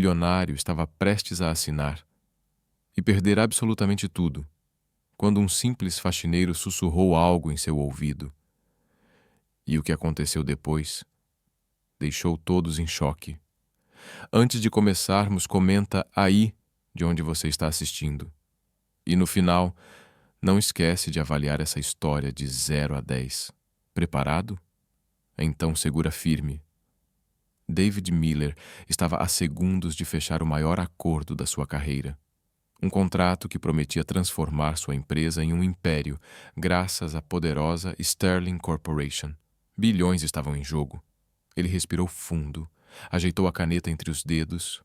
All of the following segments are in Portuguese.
milionário estava prestes a assinar e perder absolutamente tudo, quando um simples faxineiro sussurrou algo em seu ouvido. E o que aconteceu depois deixou todos em choque. Antes de começarmos, comenta aí de onde você está assistindo. E no final, não esquece de avaliar essa história de 0 a 10. Preparado? Então segura firme. David Miller estava a segundos de fechar o maior acordo da sua carreira. Um contrato que prometia transformar sua empresa em um império, graças à poderosa Sterling Corporation. Bilhões estavam em jogo. Ele respirou fundo, ajeitou a caneta entre os dedos,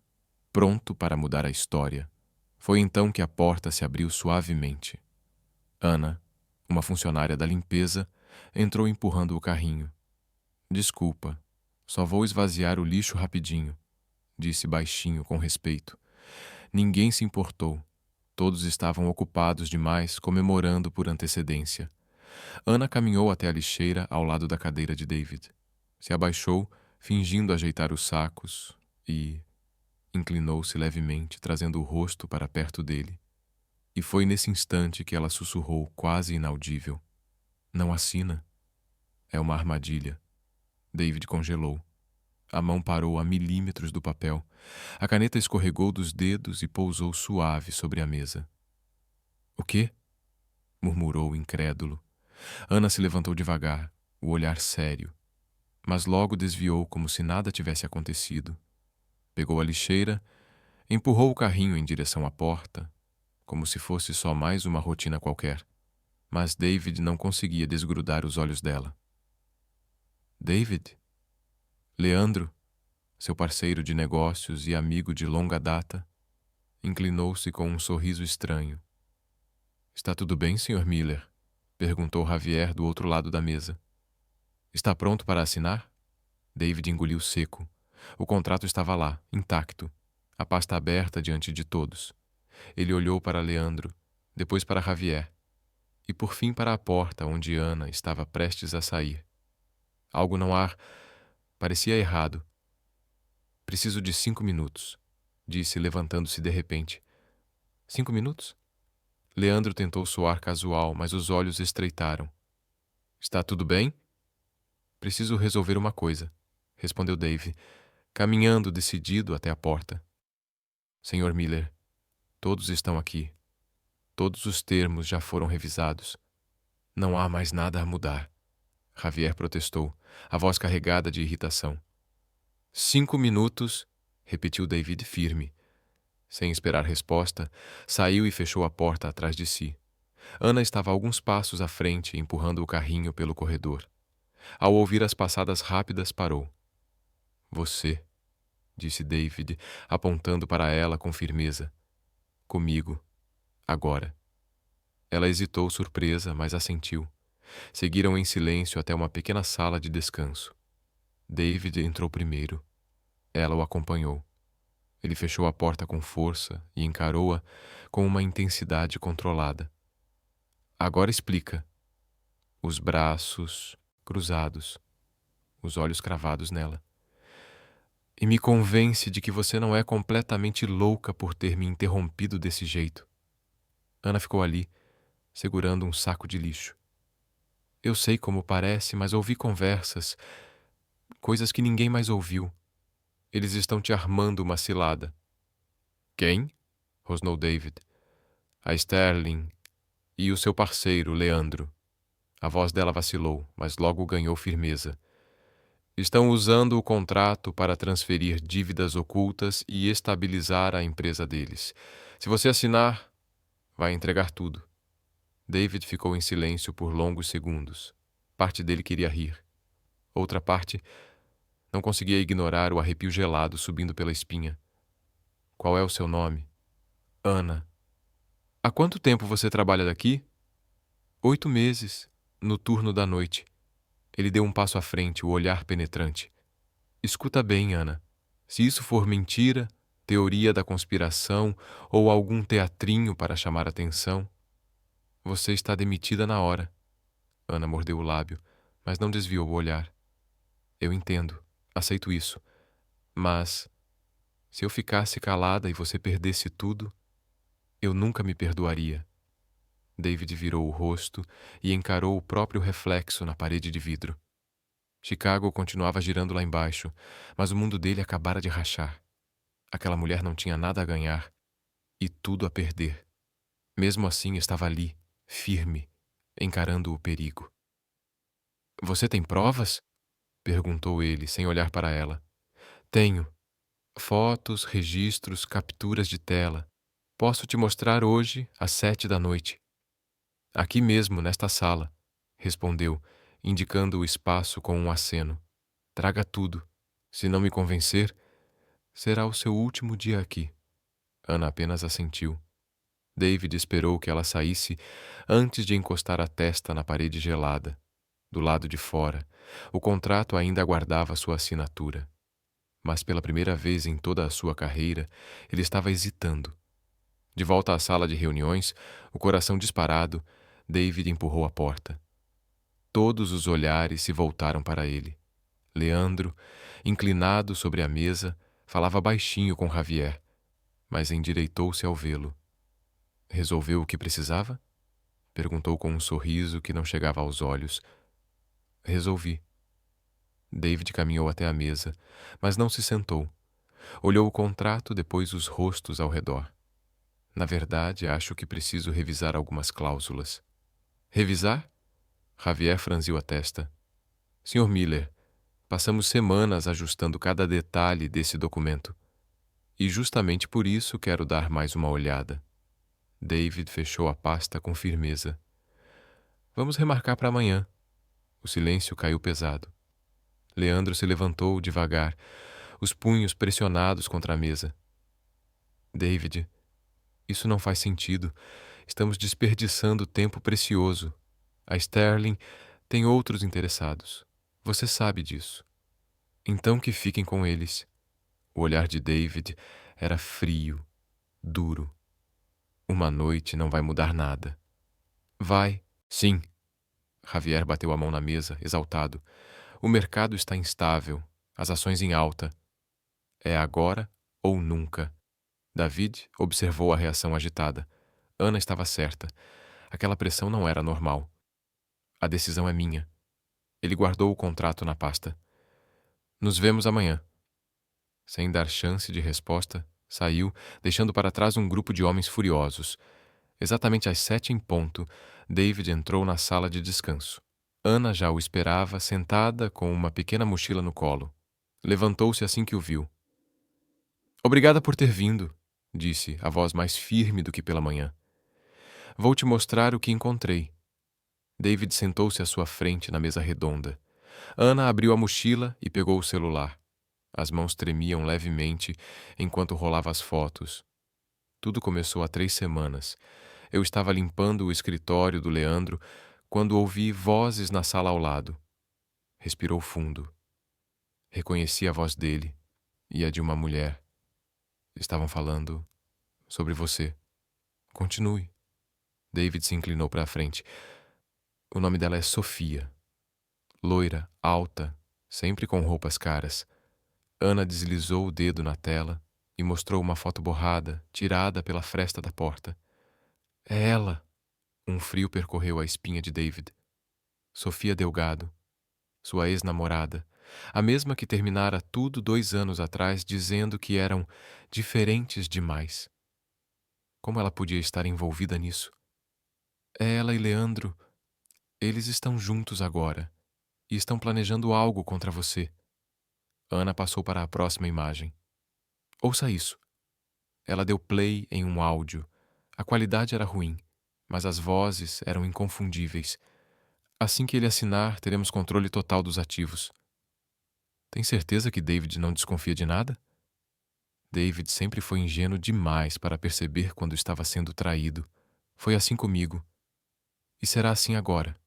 pronto para mudar a história. Foi então que a porta se abriu suavemente. Ana, uma funcionária da limpeza, entrou empurrando o carrinho. Desculpa, só vou esvaziar o lixo rapidinho, disse baixinho com respeito. Ninguém se importou. Todos estavam ocupados demais, comemorando por antecedência. Ana caminhou até a lixeira ao lado da cadeira de David. Se abaixou, fingindo ajeitar os sacos, e inclinou-se levemente, trazendo o rosto para perto dele. E foi nesse instante que ela sussurrou, quase inaudível: "Não assina? É uma armadilha." David congelou. A mão parou a milímetros do papel. A caneta escorregou dos dedos e pousou suave sobre a mesa. "O quê?" murmurou incrédulo. Ana se levantou devagar, o olhar sério, mas logo desviou como se nada tivesse acontecido. Pegou a lixeira, empurrou o carrinho em direção à porta, como se fosse só mais uma rotina qualquer. Mas David não conseguia desgrudar os olhos dela. "David? Leandro, seu parceiro de negócios e amigo de longa data, inclinou-se com um sorriso estranho. "Está tudo bem, Sr. Miller?" perguntou Javier do outro lado da mesa. "Está pronto para assinar?" David engoliu seco. O contrato estava lá, intacto, a pasta aberta diante de todos. Ele olhou para Leandro, depois para Javier, e por fim para a porta onde Ana estava prestes a sair. Algo no ar parecia errado. "Preciso de 5 minutos", disse, levantando-se de repente. 5 minutos? Leandro tentou soar casual, mas os olhos estreitaram. "Está tudo bem?" "Preciso resolver uma coisa", respondeu Dave, caminhando decidido até a porta. "Sr. Miller, todos estão aqui. Todos os termos já foram revisados. Não há mais nada a mudar." Javier protestou, a voz carregada de irritação. 5 minutos, repetiu David firme. Sem esperar resposta, saiu e fechou a porta atrás de si. Ana estava a alguns passos à frente, empurrando o carrinho pelo corredor. Ao ouvir as passadas rápidas, parou. "Você", disse David, apontando para ela com firmeza. "Comigo. Agora." Ela hesitou, surpresa, mas assentiu. Seguiram em silêncio até uma pequena sala de descanso. David entrou primeiro. Ela o acompanhou. Ele fechou a porta com força e encarou-a com uma intensidade controlada. "Agora explica." Os braços cruzados, os olhos cravados nela. "E me convence de que você não é completamente louca por ter me interrompido desse jeito." Ana ficou ali, segurando um saco de lixo. "Eu sei como parece, mas ouvi conversas, coisas que ninguém mais ouviu. Eles estão te armando uma cilada." "Quem?" rosnou David. "A Sterling e o seu parceiro, Leandro." A voz dela vacilou, mas logo ganhou firmeza. "Estão usando o contrato para transferir dívidas ocultas e estabilizar a empresa deles. Se você assinar, vai entregar tudo." David ficou em silêncio por longos segundos. Parte dele queria rir. Outra parte não conseguia ignorar o arrepio gelado subindo pela espinha. "Qual é o seu nome?" "Ana." "Há quanto tempo você trabalha daqui?" 8 meses, no turno da noite." Ele deu um passo à frente, o olhar penetrante. "Escuta bem, Ana. Se isso for mentira, teoria da conspiração ou algum teatrinho para chamar atenção, você está demitida na hora." Ana mordeu o lábio, mas não desviou o olhar. "Eu entendo. Aceito isso. Mas Se eu ficasse calada e você perdesse tudo, eu nunca me perdoaria. David virou o rosto e encarou o próprio reflexo na parede de vidro. Chicago continuava girando lá embaixo, mas o mundo dele acabara de rachar. Aquela mulher não tinha nada a ganhar e tudo a perder. Mesmo assim, estava ali, firme, encarando o perigo. Você tem provas? Perguntou ele, sem olhar para ela. Tenho. Fotos, registros, capturas de tela. Posso te mostrar hoje, às 7 da noite. Aqui mesmo, nesta sala, respondeu, indicando o espaço com um aceno. Traga tudo. Se não me convencer, será o seu último dia aqui. Ana apenas assentiu. David esperou que ela saísse antes de encostar a testa na parede gelada. Do lado de fora, o contrato ainda aguardava sua assinatura. Mas pela primeira vez em toda a sua carreira, ele estava hesitando. De volta à sala de reuniões, o coração disparado, David empurrou a porta. Todos os olhares se voltaram para ele. Leandro, inclinado sobre a mesa, falava baixinho com Javier, mas endireitou-se ao vê-lo. Resolveu o que precisava? Perguntou com um sorriso que não chegava aos olhos. Resolvi. David caminhou até a mesa, mas não se sentou. Olhou o contrato, depois os rostos ao redor. Na verdade, acho que preciso revisar algumas cláusulas. Revisar? Javier franziu a testa. Sr. Miller, passamos semanas ajustando cada detalhe desse documento. E justamente por isso quero dar mais uma olhada. David fechou a pasta com firmeza. Vamos remarcar para amanhã. O silêncio caiu pesado. Leandro se levantou devagar, os punhos pressionados contra a mesa. David, isso não faz sentido. Estamos desperdiçando tempo precioso. A Sterling tem outros interessados. Você sabe disso. Então que fiquem com eles. O olhar de David era frio, duro. Uma noite não vai mudar nada. Vai, sim. Javier bateu a mão na mesa, exaltado. O mercado está instável, as ações em alta. É agora ou nunca. David observou a reação agitada. Ana estava certa. Aquela pressão não era normal. A decisão é minha. Ele guardou o contrato na pasta. Nos vemos amanhã. Sem dar chance de resposta, saiu, deixando para trás um grupo de homens furiosos. Exatamente às 7 em ponto, David entrou na sala de descanso. Ana já o esperava, sentada com uma pequena mochila no colo. Levantou-se assim que o viu. Obrigada por ter vindo, disse, a voz mais firme do que pela manhã. Vou te mostrar o que encontrei. David sentou-se à sua frente na mesa redonda. Ana abriu a mochila e pegou o celular. As mãos tremiam levemente enquanto rolava as fotos. Tudo começou há 3 semanas. Eu estava limpando o escritório do Leandro quando ouvi vozes na sala ao lado. Respirou fundo. Reconheci a voz dele e a de uma mulher. Estavam falando sobre você. Continue. David se inclinou para a frente. O nome dela é Sofia. Loira, alta, sempre com roupas caras. Ana deslizou o dedo na tela e mostrou uma foto borrada, tirada pela fresta da porta. É ela! Um frio percorreu a espinha de David. Sofia Delgado, sua ex-namorada, a mesma que terminara tudo 2 anos atrás dizendo que eram diferentes demais. Como ela podia estar envolvida nisso? Ela e Leandro, eles estão juntos agora e estão planejando algo contra você. Ana passou para a próxima imagem. Ouça isso. Ela deu play em um áudio. A qualidade era ruim, mas as vozes eram inconfundíveis. Assim que ele assinar, teremos controle total dos ativos. Tem certeza que David não desconfia de nada? David sempre foi ingênuo demais para perceber quando estava sendo traído. Foi assim comigo. E será assim agora.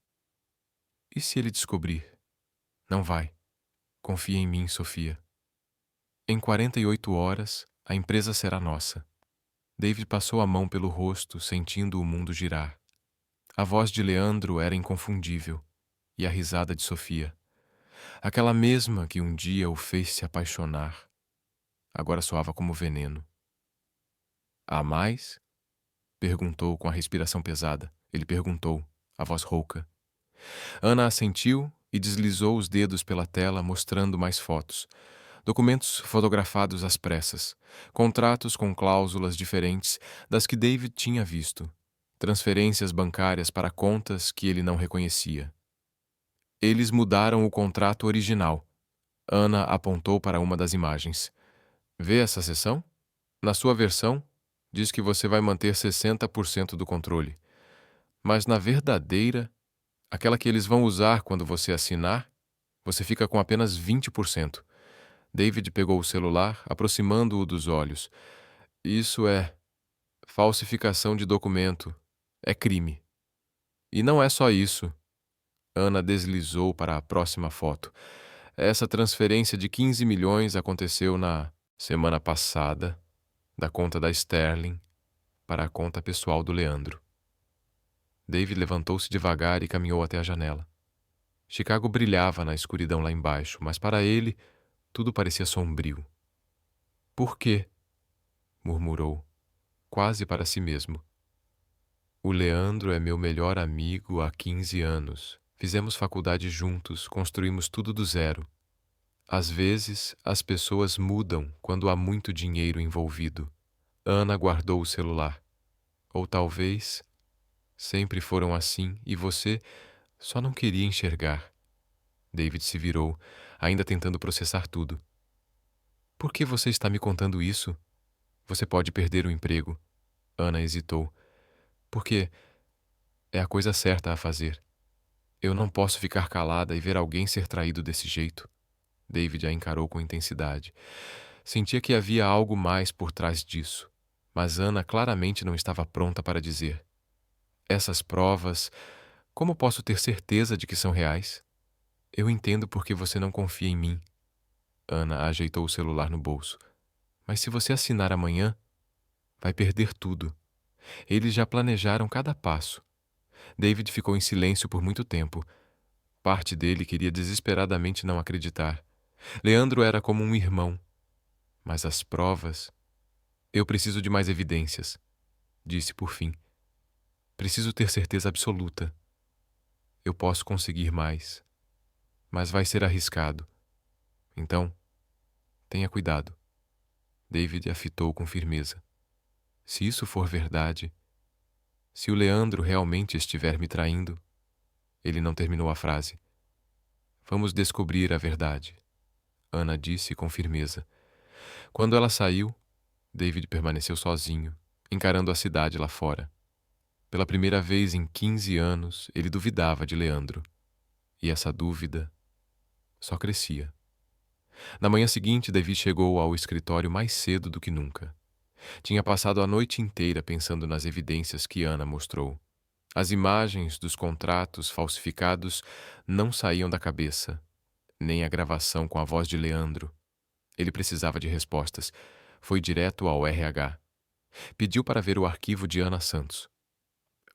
E se ele descobrir? Não vai. Confia em mim, Sofia. Em 48 horas, a empresa será nossa. David passou a mão pelo rosto, sentindo o mundo girar. A voz de Leandro era inconfundível, e a risada de Sofia. Aquela mesma que um dia o fez se apaixonar. agora soava como veneno. Há mais? Perguntou com a respiração pesada. Ele perguntou, a voz rouca. Ana assentiu e deslizou os dedos pela tela, mostrando mais fotos. Documentos fotografados às pressas. Contratos com cláusulas diferentes das que David tinha visto. Transferências bancárias para contas que ele não reconhecia. Eles mudaram o contrato original. Ana apontou para uma das imagens. Vê essa seção? Na sua versão, diz que você vai manter 60% do controle. Mas na verdadeira, aquela que eles vão usar quando você assinar, você fica com apenas 20%. David pegou o celular, aproximando-o dos olhos. Isso é falsificação de documento. É crime. E não é só isso. Ana deslizou para a próxima foto. Essa transferência de 15 milhões aconteceu na semana passada, da conta da Sterling para a conta pessoal do Leandro. David levantou-se devagar e caminhou até a janela. Chicago brilhava na escuridão lá embaixo, mas para ele tudo parecia sombrio. Por quê? Murmurou, quase para si mesmo. O Leandro é meu melhor amigo há 15 anos. Fizemos faculdade juntos, construímos tudo do zero. Às vezes, as pessoas mudam quando há muito dinheiro envolvido. Ana guardou o celular. Ou talvez sempre foram assim e você só não queria enxergar. David se virou, ainda tentando processar tudo. Por que você está me contando isso? Você pode perder o emprego. Ana hesitou. Porque é a coisa certa a fazer. Eu não posso ficar calada e ver alguém ser traído desse jeito. David a encarou com intensidade. Sentia que havia algo mais por trás disso, mas Ana claramente não estava pronta para dizer. Essas provas, como posso ter certeza de que são reais? Eu entendo porque você não confia em mim. Ana ajeitou o celular no bolso. Mas se você assinar amanhã, vai perder tudo. Eles já planejaram cada passo. David ficou em silêncio por muito tempo. Parte dele queria desesperadamente não acreditar. Leandro era como um irmão. Mas as provas... Eu preciso de mais evidências, disse por fim. Preciso ter certeza absoluta. Eu posso conseguir mais, mas vai ser arriscado. Então, tenha cuidado. David a fitou com firmeza. Se isso for verdade, se o Leandro realmente estiver me traindo... Ele não terminou a frase. Vamos descobrir a verdade, Ana disse com firmeza. Quando ela saiu, David permaneceu sozinho, encarando a cidade lá fora. Pela primeira vez em 15 anos, ele duvidava de Leandro. E essa dúvida só crescia. Na manhã seguinte, David chegou ao escritório mais cedo do que nunca. Tinha passado a noite inteira pensando nas evidências que Ana mostrou. As imagens dos contratos falsificados não saíam da cabeça, nem a gravação com a voz de Leandro. Ele precisava de respostas. Foi direto ao RH. Pediu para ver o arquivo de Ana Santos.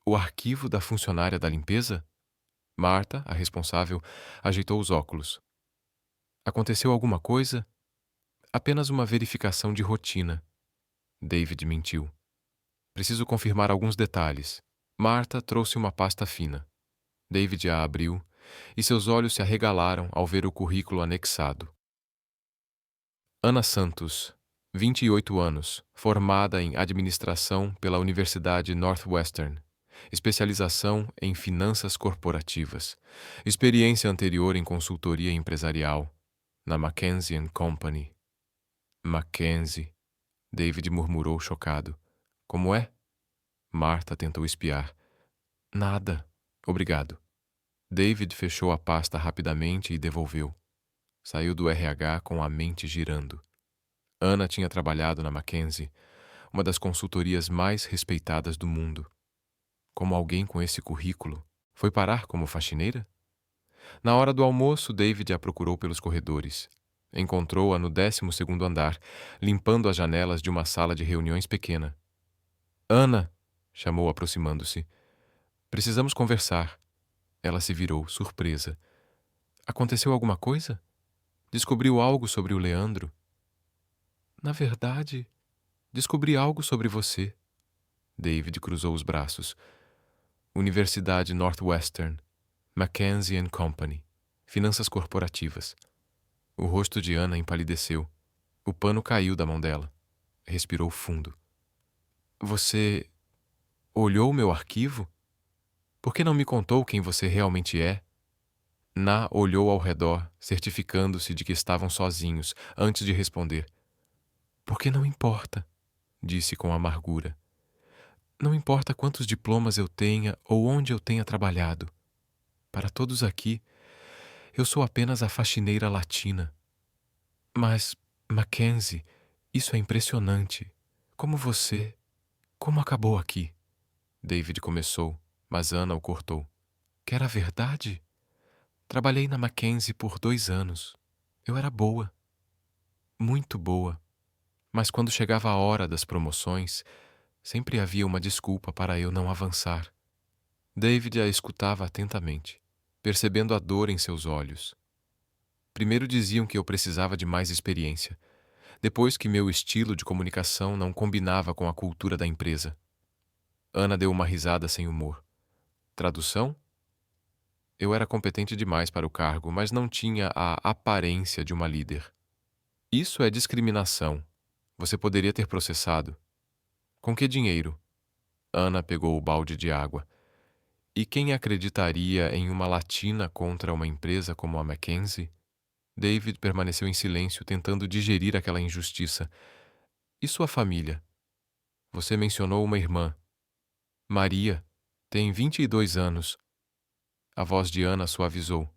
O arquivo da funcionária da limpeza? Marta, a responsável, ajeitou os óculos. Aconteceu alguma coisa? Apenas uma verificação de rotina. David mentiu. Preciso confirmar alguns detalhes. Marta trouxe uma pasta fina. David a abriu e seus olhos se arregalaram ao ver o currículo anexado. Ana Santos, 28 anos, formada em administração pela Universidade Northwestern. Especialização em finanças corporativas. Experiência anterior em consultoria empresarial, na McKinsey & Company. Mackenzie, David murmurou chocado. Como é? Marta tentou espiar. Nada, obrigado. David fechou a pasta rapidamente e devolveu. Saiu do RH com a mente girando. Ana tinha trabalhado na Mackenzie, uma das consultorias mais respeitadas do mundo. Como alguém com esse currículo foi parar como faxineira? Na hora do almoço, David a procurou pelos corredores. Encontrou-a no 12º andar, limpando as janelas de uma sala de reuniões pequena. Ana! Chamou aproximando-se. Precisamos conversar. Ela se virou, surpresa. Aconteceu alguma coisa? Descobriu algo sobre o Leandro? Na verdade, descobri algo sobre você. David cruzou os braços. Universidade Northwestern, Mackenzie Company, Finanças Corporativas. O rosto de Ana empalideceu. O pano caiu da mão dela. Respirou fundo. Você olhou meu arquivo? Por que não me contou quem você realmente é? Na olhou ao redor, certificando-se de que estavam sozinhos, antes de responder. Porque não importa, disse com amargura. Não importa quantos diplomas eu tenha ou onde eu tenha trabalhado. Para todos aqui, eu sou apenas a faxineira latina. Mas, Mackenzie, isso é impressionante. Como acabou aqui? David começou, mas Ana o cortou. Quer a verdade? Trabalhei na Mackenzie por 2 anos. Eu era boa. Muito boa. Mas quando chegava a hora das promoções, sempre havia uma desculpa para eu não avançar. David a escutava atentamente, percebendo a dor em seus olhos. Primeiro diziam que eu precisava de mais experiência, depois que meu estilo de comunicação não combinava com a cultura da empresa. Ana deu uma risada sem humor. Tradução? Eu era competente demais para o cargo, mas não tinha a aparência de uma líder. Isso é discriminação. Você poderia ter processado. Com que dinheiro? Ana pegou o balde de água. E quem acreditaria em uma latina contra uma empresa como a Mackenzie? David permaneceu em silêncio, tentando digerir aquela injustiça. E sua família? Você mencionou uma irmã. Maria. Tem 22 anos. A voz de Ana suavizou.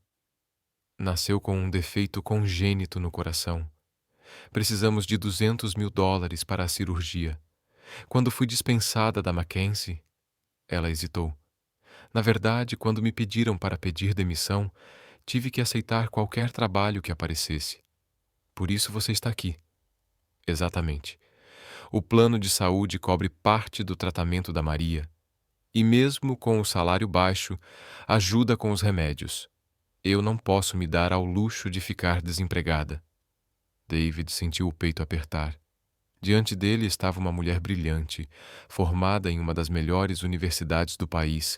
Nasceu com um defeito congênito no coração. Precisamos de $200.000 para a cirurgia. Quando fui dispensada da Mackenzie, ela hesitou. Na verdade, quando me pediram para pedir demissão, tive que aceitar qualquer trabalho que aparecesse. Por isso você está aqui. Exatamente. O plano de saúde cobre parte do tratamento da Maria. E mesmo com o salário baixo, ajuda com os remédios. Eu não posso me dar ao luxo de ficar desempregada. David sentiu o peito apertar. Diante dele estava uma mulher brilhante, formada em uma das melhores universidades do país,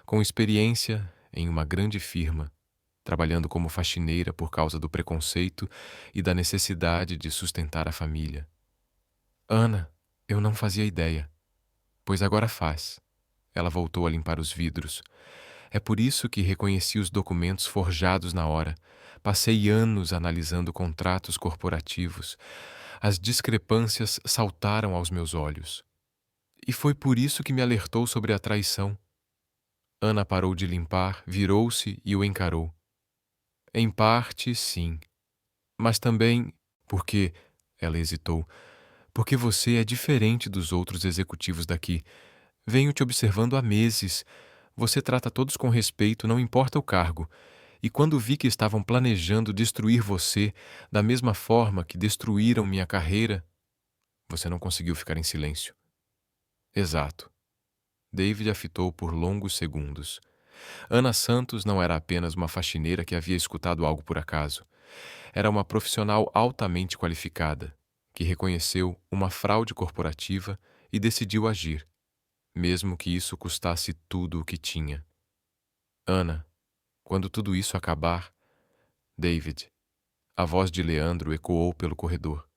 com experiência em uma grande firma, trabalhando como faxineira por causa do preconceito e da necessidade de sustentar a família. Ana, eu não fazia ideia. Pois agora faz. Ela voltou a limpar os vidros. É por isso que reconheci os documentos forjados na hora. Passei anos analisando contratos corporativos. As discrepâncias saltaram aos meus olhos. E foi por isso que me alertou sobre a traição. Ana parou de limpar, virou-se e o encarou. Em parte, sim. Mas também porque, ela hesitou, porque você é diferente dos outros executivos daqui. Venho te observando há meses. Você trata todos com respeito, não importa o cargo. E quando vi que estavam planejando destruir você da mesma forma que destruíram minha carreira, você não conseguiu ficar em silêncio. Exato. David a fitou por longos segundos. Ana Santos não era apenas uma faxineira que havia escutado algo por acaso. Era uma profissional altamente qualificada, que reconheceu uma fraude corporativa e decidiu agir, mesmo que isso custasse tudo o que tinha. Ana, quando tudo isso acabar... David. A voz de Leandro ecoou pelo corredor.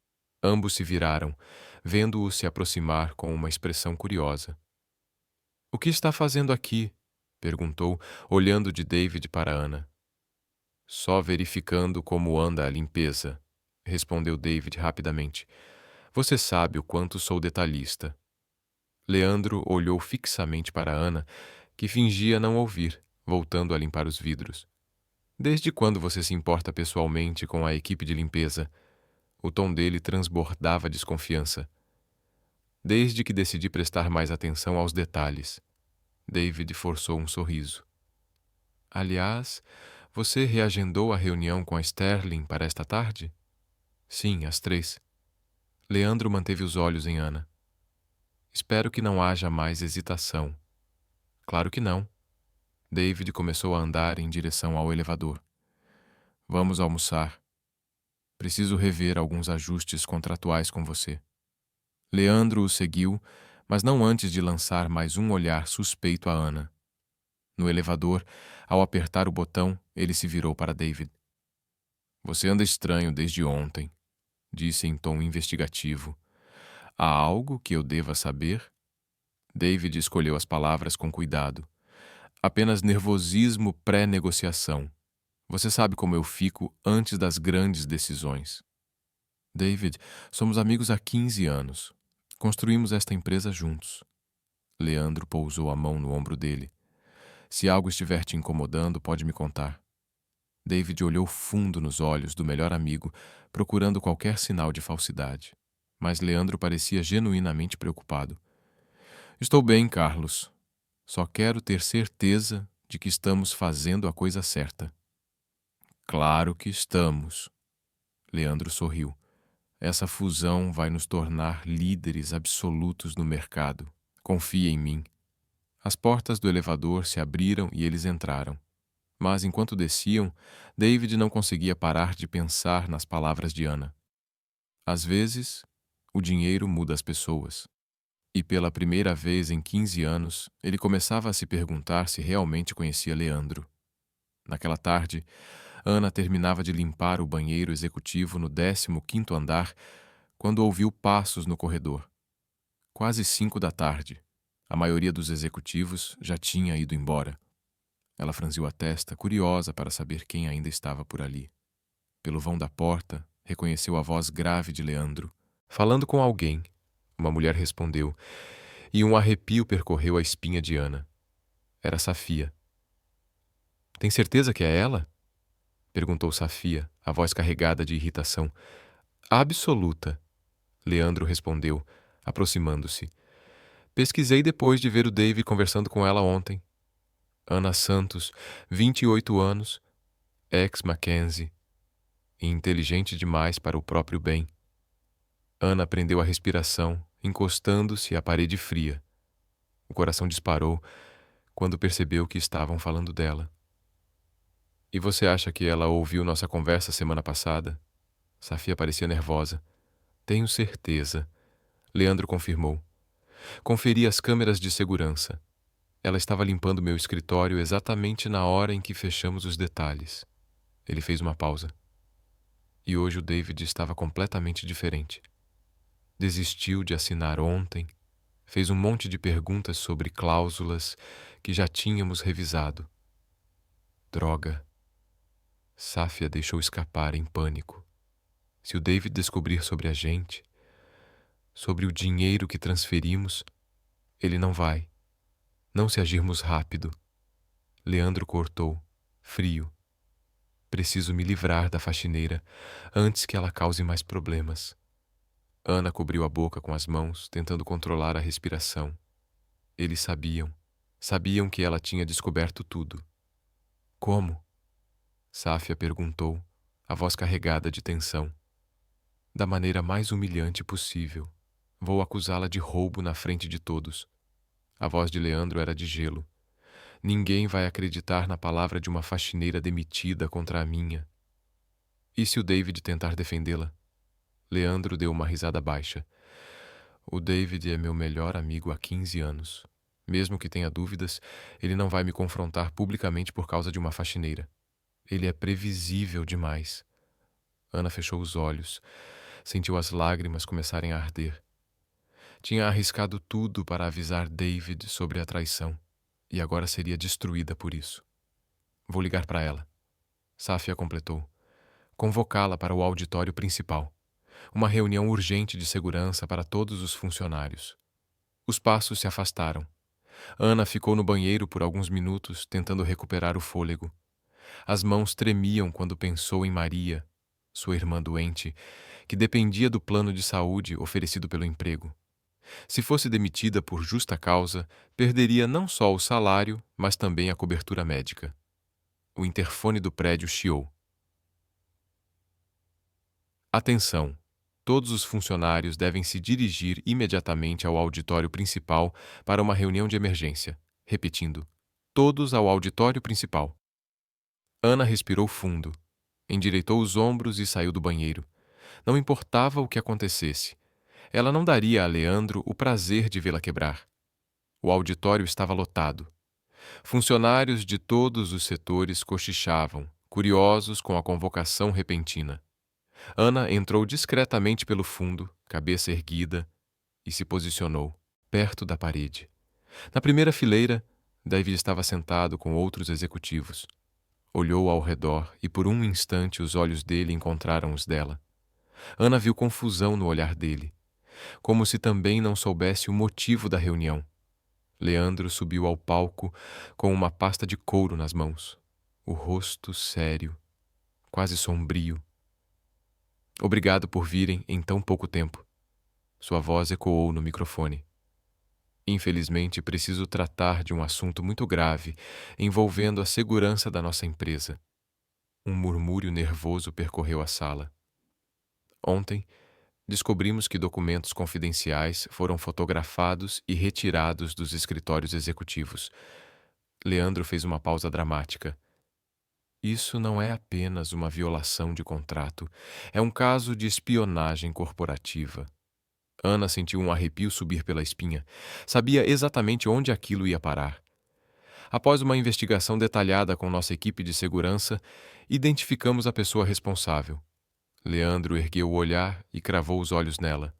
Ambos se viraram, vendo-o se aproximar com uma expressão curiosa. O que está fazendo aqui? Perguntou, olhando de David para Ana. Só verificando como anda a limpeza, respondeu David rapidamente. Você sabe o quanto sou detalhista. Leandro olhou fixamente para Ana, que fingia não ouvir, voltando a limpar os vidros. Desde quando você se importa pessoalmente com a equipe de limpeza? O tom dele transbordava desconfiança. Desde que decidi prestar mais atenção aos detalhes. David forçou um sorriso. Aliás, você reagendou a reunião com a Sterling para esta tarde? Sim, às 3. Leandro manteve os olhos em Ana. Espero que não haja mais hesitação. Claro que não. David começou a andar em direção ao elevador. Vamos almoçar. Preciso rever alguns ajustes contratuais com você. Leandro o seguiu, mas não antes de lançar mais um olhar suspeito a Ana. No elevador, ao apertar o botão, ele se virou para David. Você anda estranho desde ontem, disse em tom investigativo. Há algo que eu deva saber? David escolheu as palavras com cuidado. Apenas nervosismo pré-negociação. Você sabe como eu fico antes das grandes decisões. David, somos amigos há 15 anos. Construímos esta empresa juntos. Leandro pousou a mão no ombro dele. Se algo estiver te incomodando, pode me contar. David olhou fundo nos olhos do melhor amigo, procurando qualquer sinal de falsidade. Mas Leandro parecia genuinamente preocupado. Estou bem, Carlos. Só quero ter certeza de que estamos fazendo a coisa certa. Claro que estamos. Leandro sorriu. Essa fusão vai nos tornar líderes absolutos no mercado. Confie em mim. As portas do elevador se abriram e eles entraram. Mas enquanto desciam, David não conseguia parar de pensar nas palavras de Ana. Às vezes, o dinheiro muda as pessoas. E pela primeira vez em 15 anos, ele começava a se perguntar se realmente conhecia Leandro. Naquela tarde, Ana terminava de limpar o banheiro executivo no 15º andar quando ouviu passos no corredor. Quase 5 da tarde. A maioria dos executivos já tinha ido embora. Ela franziu a testa, curiosa para saber quem ainda estava por ali. Pelo vão da porta, reconheceu a voz grave de Leandro. Falando com alguém, uma mulher respondeu, e um arrepio percorreu a espinha de Ana. Era Safia. Tem certeza que é ela? Perguntou Safia, a voz carregada de irritação. Absoluta, Leandro respondeu, aproximando-se. Pesquisei depois de ver o Dave conversando com ela ontem. Ana Santos, 28 anos, ex-Mackenzie, e inteligente demais para o próprio bem. Ana prendeu a respiração, encostando-se à parede fria. O coração disparou quando percebeu que estavam falando dela. E você acha que ela ouviu nossa conversa semana passada? Safia parecia nervosa. Tenho certeza. Leandro confirmou. Conferi as câmeras de segurança. Ela estava limpando meu escritório exatamente na hora em que fechamos os detalhes. Ele fez uma pausa. E hoje o David estava completamente diferente. Desistiu de assinar ontem. Fez um monte de perguntas sobre cláusulas que já tínhamos revisado. Droga. Safia deixou escapar em pânico. Se o David descobrir sobre a gente, sobre o dinheiro que transferimos, ele não vai. Não se agirmos rápido. Leandro cortou, frio. Preciso me livrar da faxineira antes que ela cause mais problemas. Ana cobriu a boca com as mãos, tentando controlar a respiração. Eles sabiam que ela tinha descoberto tudo. Como? Safia perguntou, a voz carregada de tensão. Da maneira mais humilhante possível. Vou acusá-la de roubo na frente de todos. A voz de Leandro era de gelo. Ninguém vai acreditar na palavra de uma faxineira demitida contra a minha. E se o David tentar defendê-la? Leandro deu uma risada baixa. O David é meu melhor amigo há 15 anos. Mesmo que tenha dúvidas, ele não vai me confrontar publicamente por causa de uma faxineira. Ele é previsível demais. Ana fechou os olhos. Sentiu as lágrimas começarem a arder. Tinha arriscado tudo para avisar David sobre a traição, e agora seria destruída por isso. Vou ligar para ela. Safia completou. Convocá-la para o auditório principal. Uma reunião urgente de segurança para todos os funcionários. Os passos se afastaram. Ana ficou no banheiro por alguns minutos, tentando recuperar o fôlego. As mãos tremiam quando pensou em Maria, sua irmã doente, que dependia do plano de saúde oferecido pelo emprego. Se fosse demitida por justa causa, perderia não só o salário, mas também a cobertura médica. O interfone do prédio chiou. Atenção! Todos os funcionários devem se dirigir imediatamente ao auditório principal para uma reunião de emergência. Repetindo, todos ao auditório principal. Ana respirou fundo, endireitou os ombros e saiu do banheiro. Não importava o que acontecesse, ela não daria a Leandro o prazer de vê-la quebrar. O auditório estava lotado. Funcionários de todos os setores cochichavam, curiosos com a convocação repentina. Ana entrou discretamente pelo fundo, cabeça erguida, e se posicionou, perto da parede. Na primeira fileira, David estava sentado com outros executivos. Olhou ao redor e por um instante os olhos dele encontraram os dela. Ana viu confusão no olhar dele, como se também não soubesse o motivo da reunião. Leandro subiu ao palco com uma pasta de couro nas mãos, o rosto sério, quase sombrio. Obrigado por virem em tão pouco tempo. Sua voz ecoou no microfone. Infelizmente, preciso tratar de um assunto muito grave envolvendo a segurança da nossa empresa. Um murmúrio nervoso percorreu a sala. Ontem, descobrimos que documentos confidenciais foram fotografados e retirados dos escritórios executivos. Leandro fez uma pausa dramática. Isso não é apenas uma violação de contrato, é um caso de espionagem corporativa. Ana sentiu um arrepio subir pela espinha. Sabia exatamente onde aquilo ia parar. Após uma investigação detalhada com nossa equipe de segurança, identificamos a pessoa responsável. Leandro ergueu o olhar e cravou os olhos nela.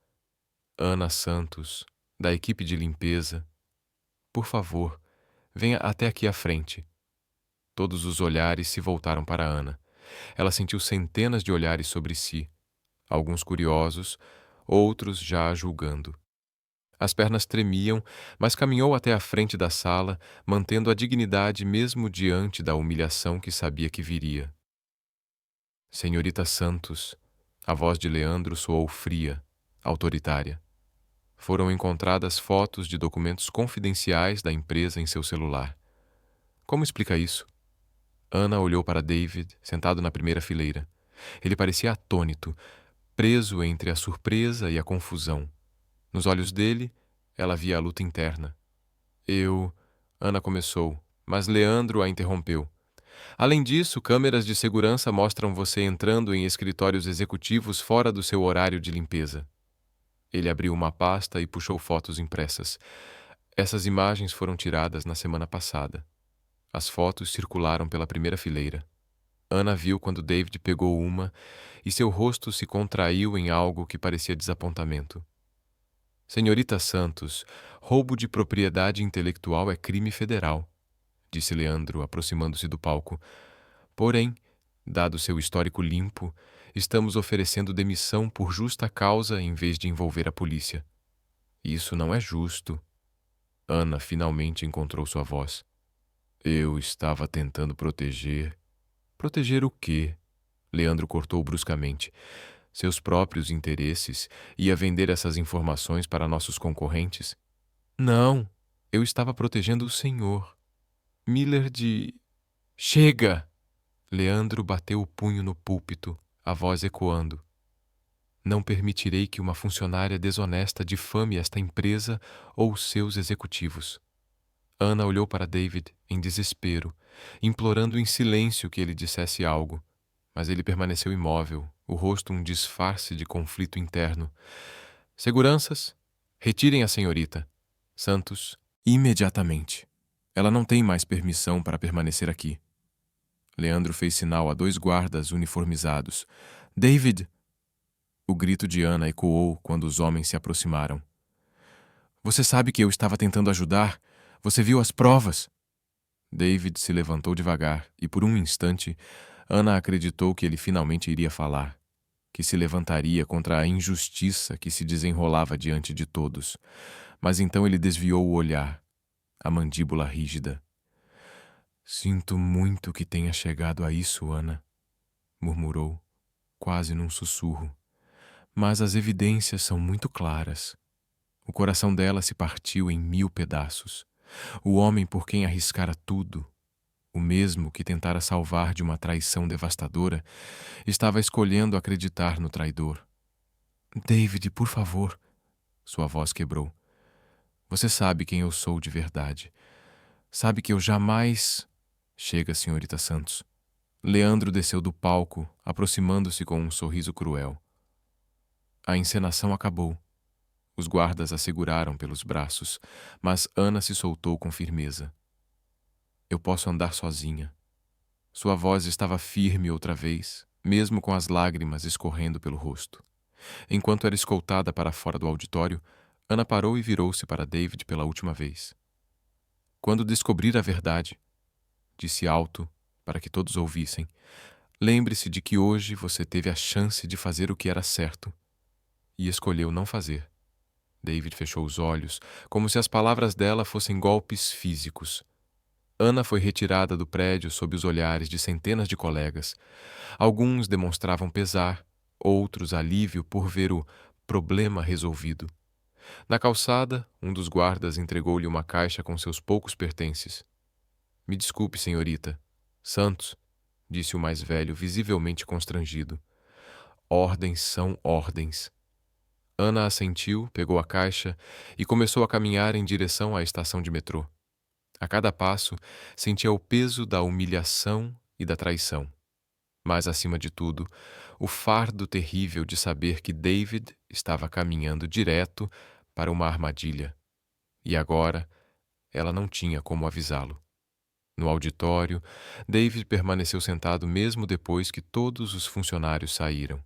Ana Santos, da equipe de limpeza. Por favor, venha até aqui à frente. Todos os olhares se voltaram para Ana. Ela sentiu centenas de olhares sobre si, alguns curiosos, outros já a julgando. As pernas tremiam, mas caminhou até a frente da sala, mantendo a dignidade mesmo diante da humilhação que sabia que viria. Senhorita Santos, a voz de Leandro soou fria, autoritária. Foram encontradas fotos de documentos confidenciais da empresa em seu celular. Como explica isso? Ana olhou para David, sentado na primeira fileira. Ele parecia atônito, preso entre a surpresa e a confusão. Nos olhos dele, ela via a luta interna. Ana começou, mas Leandro a interrompeu. Além disso, câmeras de segurança mostram você entrando em escritórios executivos fora do seu horário de limpeza. Ele abriu uma pasta e puxou fotos impressas. Essas imagens foram tiradas na semana passada. As fotos circularam pela primeira fileira. Ana viu quando David pegou uma e seu rosto se contraiu em algo que parecia desapontamento. Senhorita Santos, roubo de propriedade intelectual é crime federal, disse Leandro, aproximando-se do palco. Porém, dado seu histórico limpo, estamos oferecendo demissão por justa causa em vez de envolver a polícia. Isso não é justo. Ana finalmente encontrou sua voz. Eu estava tentando proteger. Proteger o quê? Leandro cortou bruscamente. Seus próprios interesses? Ia vender essas informações para nossos concorrentes? Não, eu estava protegendo o senhor. Miller de... Chega! Leandro bateu o punho no púlpito, a voz ecoando. Não permitirei que uma funcionária desonesta difame esta empresa ou seus executivos. Ana olhou para David em desespero, implorando em silêncio que ele dissesse algo, mas ele permaneceu imóvel, o rosto um disfarce de conflito interno. Seguranças, retirem a senhorita. Santos, imediatamente. Ela não tem mais permissão para permanecer aqui. Leandro fez sinal a 2 guardas uniformizados. David! O grito de Ana ecoou quando os homens se aproximaram. Você sabe que eu estava tentando ajudar? Você viu as provas? David se levantou devagar e, por um instante, Ana acreditou que ele finalmente iria falar, que se levantaria contra a injustiça que se desenrolava diante de todos. Mas então ele desviou o olhar, a mandíbula rígida. Sinto muito que tenha chegado a isso, Ana, murmurou, quase num sussurro. Mas as evidências são muito claras. O coração dela se partiu em 1000 pedaços. O homem por quem arriscara tudo, o mesmo que tentara salvar de uma traição devastadora, estava escolhendo acreditar no traidor. David, por favor. Sua voz quebrou. Você sabe quem eu sou de verdade. Sabe que eu jamais... Chega, senhorita Santos. Leandro desceu do palco, aproximando-se com um sorriso cruel. A encenação acabou. Os guardas a seguraram pelos braços, mas Ana se soltou com firmeza. Eu posso andar sozinha. Sua voz estava firme outra vez, mesmo com as lágrimas escorrendo pelo rosto. Enquanto era escoltada para fora do auditório, Ana parou e virou-se para David pela última vez. Quando descobrir a verdade, disse alto, para que todos ouvissem, lembre-se de que hoje você teve a chance de fazer o que era certo e escolheu não fazer. David fechou os olhos, como se as palavras dela fossem golpes físicos. Ana foi retirada do prédio sob os olhares de centenas de colegas. Alguns demonstravam pesar, outros alívio por ver o problema resolvido. Na calçada, um dos guardas entregou-lhe uma caixa com seus poucos pertences. Me desculpe, senhorita. Santos, disse o mais velho, visivelmente constrangido. Ordens são ordens. Ana assentiu, pegou a caixa e começou a caminhar em direção à estação de metrô. A cada passo, sentia o peso da humilhação e da traição. Mas, acima de tudo, o fardo terrível de saber que David estava caminhando direto para uma armadilha. E agora, ela não tinha como avisá-lo. No auditório, David permaneceu sentado mesmo depois que todos os funcionários saíram.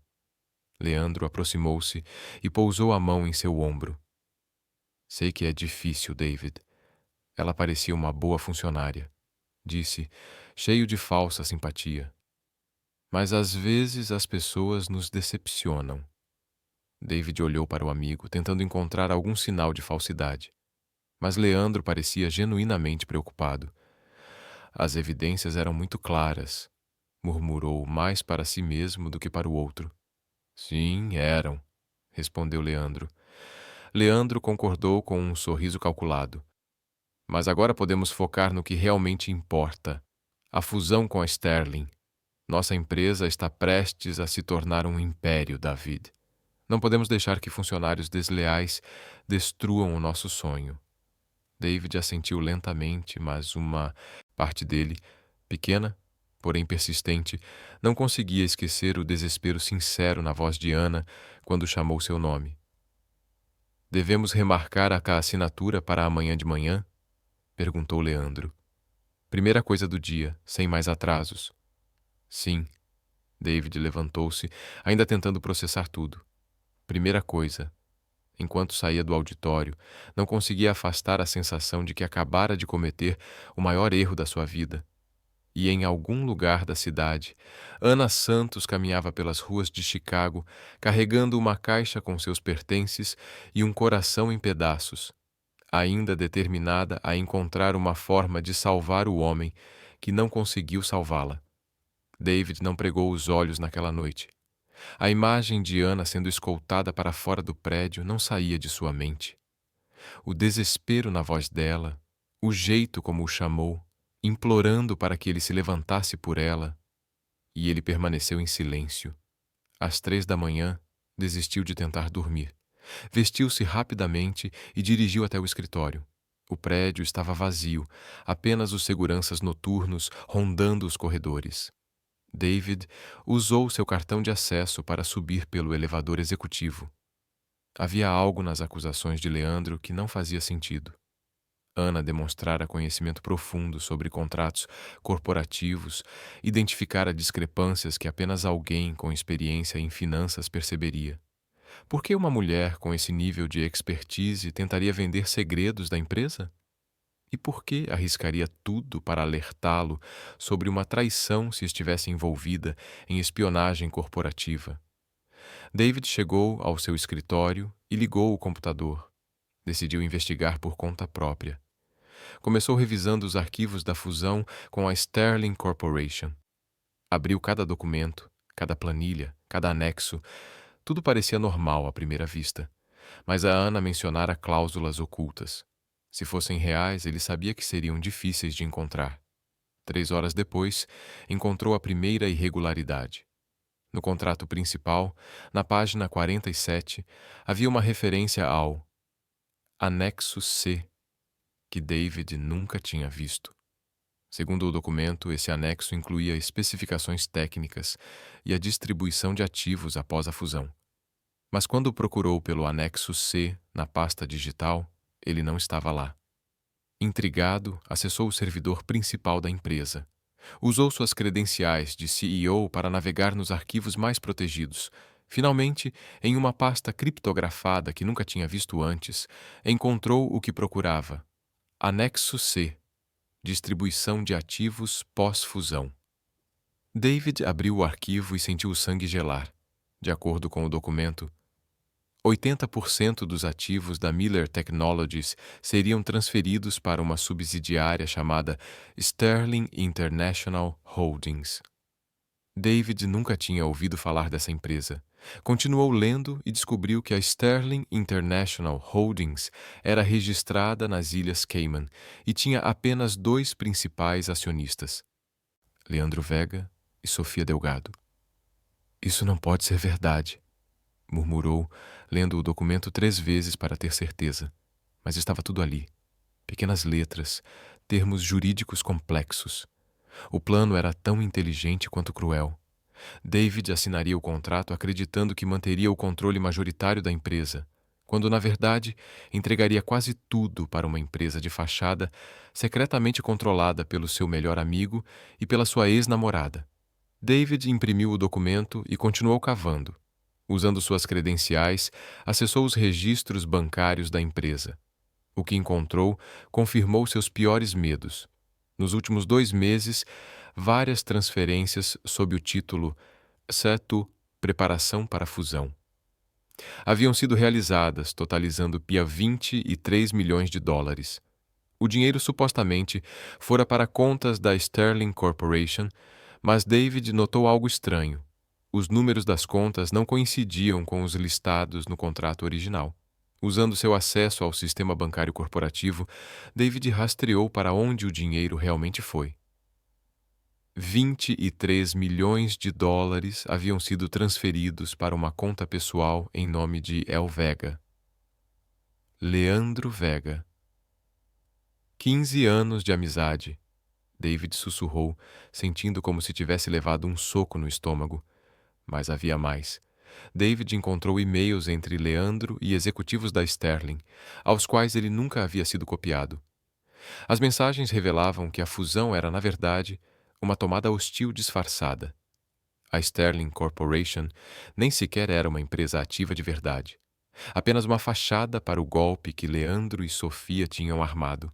Leandro aproximou-se e pousou a mão em seu ombro. Sei que é difícil, David. Ela parecia uma boa funcionária, disse, cheio de falsa simpatia. Mas às vezes as pessoas nos decepcionam. David olhou para o amigo, tentando encontrar algum sinal de falsidade. Mas Leandro parecia genuinamente preocupado. As evidências eram muito claras, murmurou mais para si mesmo do que para o outro. Sim, eram, respondeu Leandro. Leandro concordou com um sorriso calculado. Mas agora podemos focar no que realmente importa: a fusão com a Sterling. Nossa empresa está prestes a se tornar um império, David. Não podemos deixar que funcionários desleais destruam o nosso sonho. David assentiu lentamente, mas uma parte dele, pequena, porém persistente, não conseguia esquecer o desespero sincero na voz de Ana quando chamou seu nome. Devemos remarcar a assinatura para amanhã de manhã? Perguntou Leandro. Primeira coisa do dia, sem mais atrasos. Sim. David levantou-se, ainda tentando processar tudo. Primeira coisa. Enquanto saía do auditório, não conseguia afastar a sensação de que acabara de cometer o maior erro da sua vida. E em algum lugar da cidade, Ana Santos caminhava pelas ruas de Chicago, carregando uma caixa com seus pertences e um coração em pedaços, ainda determinada a encontrar uma forma de salvar o homem que não conseguiu salvá-la. David não pregou os olhos naquela noite. A imagem de Ana sendo escoltada para fora do prédio não saía de sua mente. O desespero na voz dela, o jeito como o chamou, implorando para que ele se levantasse por ela, e ele permaneceu em silêncio. Às 3 da manhã, desistiu de tentar dormir. Vestiu-se rapidamente e dirigiu até o escritório. O prédio estava vazio, apenas os seguranças noturnos rondando os corredores. David usou seu cartão de acesso para subir pelo elevador executivo. Havia algo nas acusações de Leandro que não fazia sentido. Ana demonstrara conhecimento profundo sobre contratos corporativos, identificara discrepâncias que apenas alguém com experiência em finanças perceberia. Por que uma mulher com esse nível de expertise tentaria vender segredos da empresa? E por que arriscaria tudo para alertá-lo sobre uma traição se estivesse envolvida em espionagem corporativa? David chegou ao seu escritório e ligou o computador. Decidiu investigar por conta própria. Começou revisando os arquivos da fusão com a Sterling Corporation. Abriu cada documento, cada planilha, cada anexo. Tudo parecia normal à primeira vista, mas a Ana mencionara cláusulas ocultas. Se fossem reais, ele sabia que seriam difíceis de encontrar. 3 horas depois, encontrou a primeira irregularidade. No contrato principal, na página 47, havia uma referência ao Anexo C, que David nunca tinha visto. Segundo o documento, esse anexo incluía especificações técnicas e a distribuição de ativos após a fusão. Mas quando procurou pelo anexo C na pasta digital, ele não estava lá. Intrigado, acessou o servidor principal da empresa. Usou suas credenciais de CEO para navegar nos arquivos mais protegidos. Finalmente, em uma pasta criptografada que nunca tinha visto antes, encontrou o que procurava: Anexo C, distribuição de ativos pós-fusão. David abriu o arquivo e sentiu o sangue gelar. De acordo com o documento, 80% dos ativos da Miller Technologies seriam transferidos para uma subsidiária chamada Sterling International Holdings. David nunca tinha ouvido falar dessa empresa. Continuou lendo e descobriu que a Sterling International Holdings era registrada nas Ilhas Cayman e tinha apenas dois principais acionistas: Leandro Vega e Sofia Delgado. "Isso não pode ser verdade", murmurou, lendo o documento 3 vezes para ter certeza. Mas estava tudo ali. Pequenas letras, termos jurídicos complexos. O plano era tão inteligente quanto cruel. David assinaria o contrato acreditando que manteria o controle majoritário da empresa, quando, na verdade, entregaria quase tudo para uma empresa de fachada secretamente controlada pelo seu melhor amigo e pela sua ex-namorada. David imprimiu o documento e continuou cavando. Usando suas credenciais, acessou os registros bancários da empresa. O que encontrou confirmou seus piores medos. Nos últimos 2 meses, várias transferências sob o título CETU Preparação para a Fusão haviam sido realizadas, totalizando pia 23 milhões de dólares. O dinheiro supostamente fora para contas da Sterling Corporation, mas David notou algo estranho. Os números das contas não coincidiam com os listados no contrato original. Usando seu acesso ao sistema bancário corporativo, David rastreou para onde o dinheiro realmente foi. 23 milhões de dólares haviam sido transferidos para uma conta pessoal em nome de El Vega. Leandro Vega. 15 anos de amizade. David sussurrou, sentindo como se tivesse levado um soco no estômago. Mas havia mais. David encontrou e-mails entre Leandro e executivos da Sterling, aos quais ele nunca havia sido copiado. As mensagens revelavam que a fusão era, na verdade, uma tomada hostil disfarçada. A Sterling Corporation nem sequer era uma empresa ativa de verdade. Apenas uma fachada para o golpe que Leandro e Sofia tinham armado.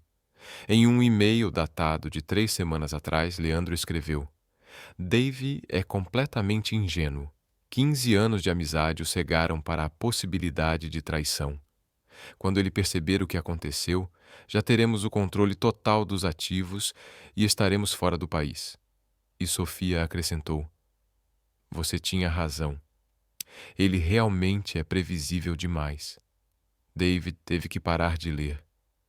Em um e-mail datado de 3 semanas atrás, Leandro escreveu: "Dave é completamente ingênuo. 15 anos de amizade o cegaram para a possibilidade de traição. Quando ele perceber o que aconteceu, já teremos o controle total dos ativos e estaremos fora do país." E Sofia acrescentou: "Você tinha razão. Ele realmente é previsível demais." David teve que parar de ler.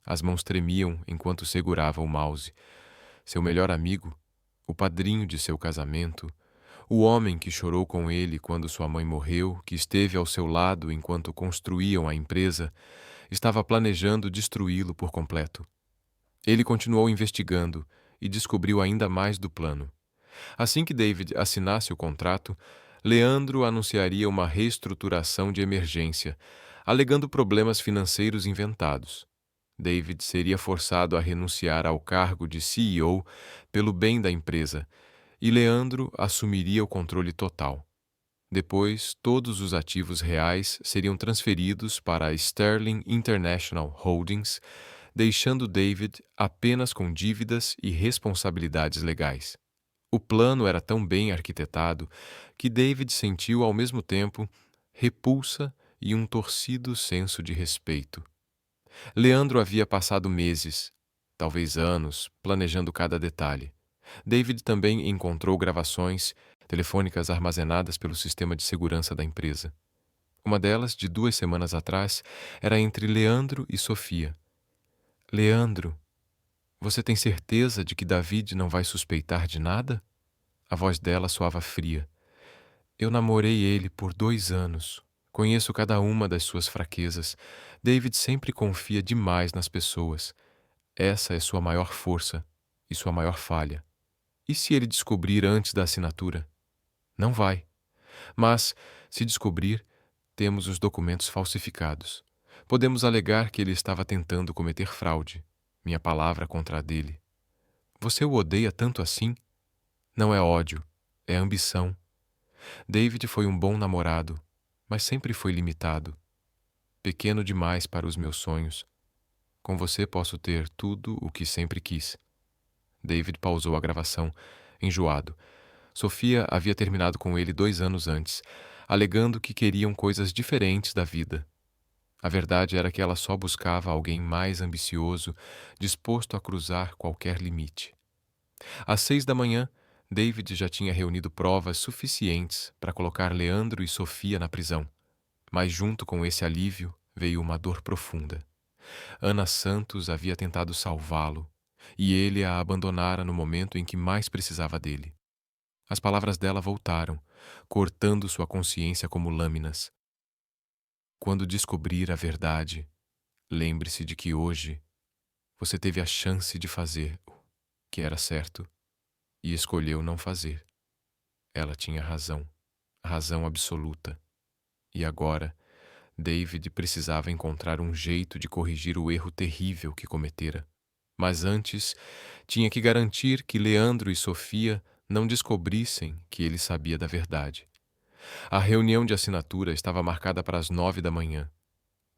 As mãos tremiam enquanto segurava o mouse. Seu melhor amigo, o padrinho de seu casamento, o homem que chorou com ele quando sua mãe morreu, que esteve ao seu lado enquanto construíam a empresa, estava planejando destruí-lo por completo. Ele continuou investigando e descobriu ainda mais do plano. Assim que David assinasse o contrato, Leandro anunciaria uma reestruturação de emergência, alegando problemas financeiros inventados. David seria forçado a renunciar ao cargo de CEO pelo bem da empresa, e Leandro assumiria o controle total. Depois, todos os ativos reais seriam transferidos para a Sterling International Holdings, deixando David apenas com dívidas e responsabilidades legais. O plano era tão bem arquitetado que David sentiu ao mesmo tempo repulsa e um torcido senso de respeito. Leandro havia passado meses, talvez anos, planejando cada detalhe. David também encontrou gravações telefônicas armazenadas pelo sistema de segurança da empresa. Uma delas, de 2 semanas atrás, era entre Leandro e Sofia. "Leandro, você tem certeza de que David não vai suspeitar de nada?" A voz dela soava fria. "Eu namorei ele por 2 anos. Conheço cada uma das suas fraquezas. David sempre confia demais nas pessoas. Essa é sua maior força e sua maior falha. E se ele descobrir antes da assinatura?" "Não vai. Mas, se descobrir, Temos os documentos falsificados. Podemos alegar que ele estava tentando cometer fraude. Minha palavra contra a dele. Você o odeia tanto assim? Não é ódio, é ambição. David foi um bom namorado, mas sempre foi limitado. Pequeno demais para os meus sonhos. Com você posso ter tudo o que sempre quis. David pausou a gravação, enjoado. Sofia havia terminado com ele 2 anos antes, alegando que queriam coisas diferentes da vida. A verdade era que ela só buscava alguém mais ambicioso, disposto a cruzar qualquer limite. Às 6 da manhã, David já tinha reunido provas suficientes para colocar Leandro e Sofia na prisão. Mas junto com esse alívio veio uma dor profunda. Ana Santos havia tentado salvá-lo, e ele a abandonara no momento em que mais precisava dele. As palavras dela voltaram, cortando sua consciência como lâminas. Quando descobrir a verdade, lembre-se de que hoje você teve a chance de fazer o que era certo e escolheu não fazer. Ela tinha razão, razão absoluta. E agora, David precisava encontrar um jeito de corrigir o erro terrível que cometera. Mas antes, tinha que garantir que Leandro e Sofia não descobrissem que ele sabia da verdade. A reunião de assinatura estava marcada para as 9 da manhã.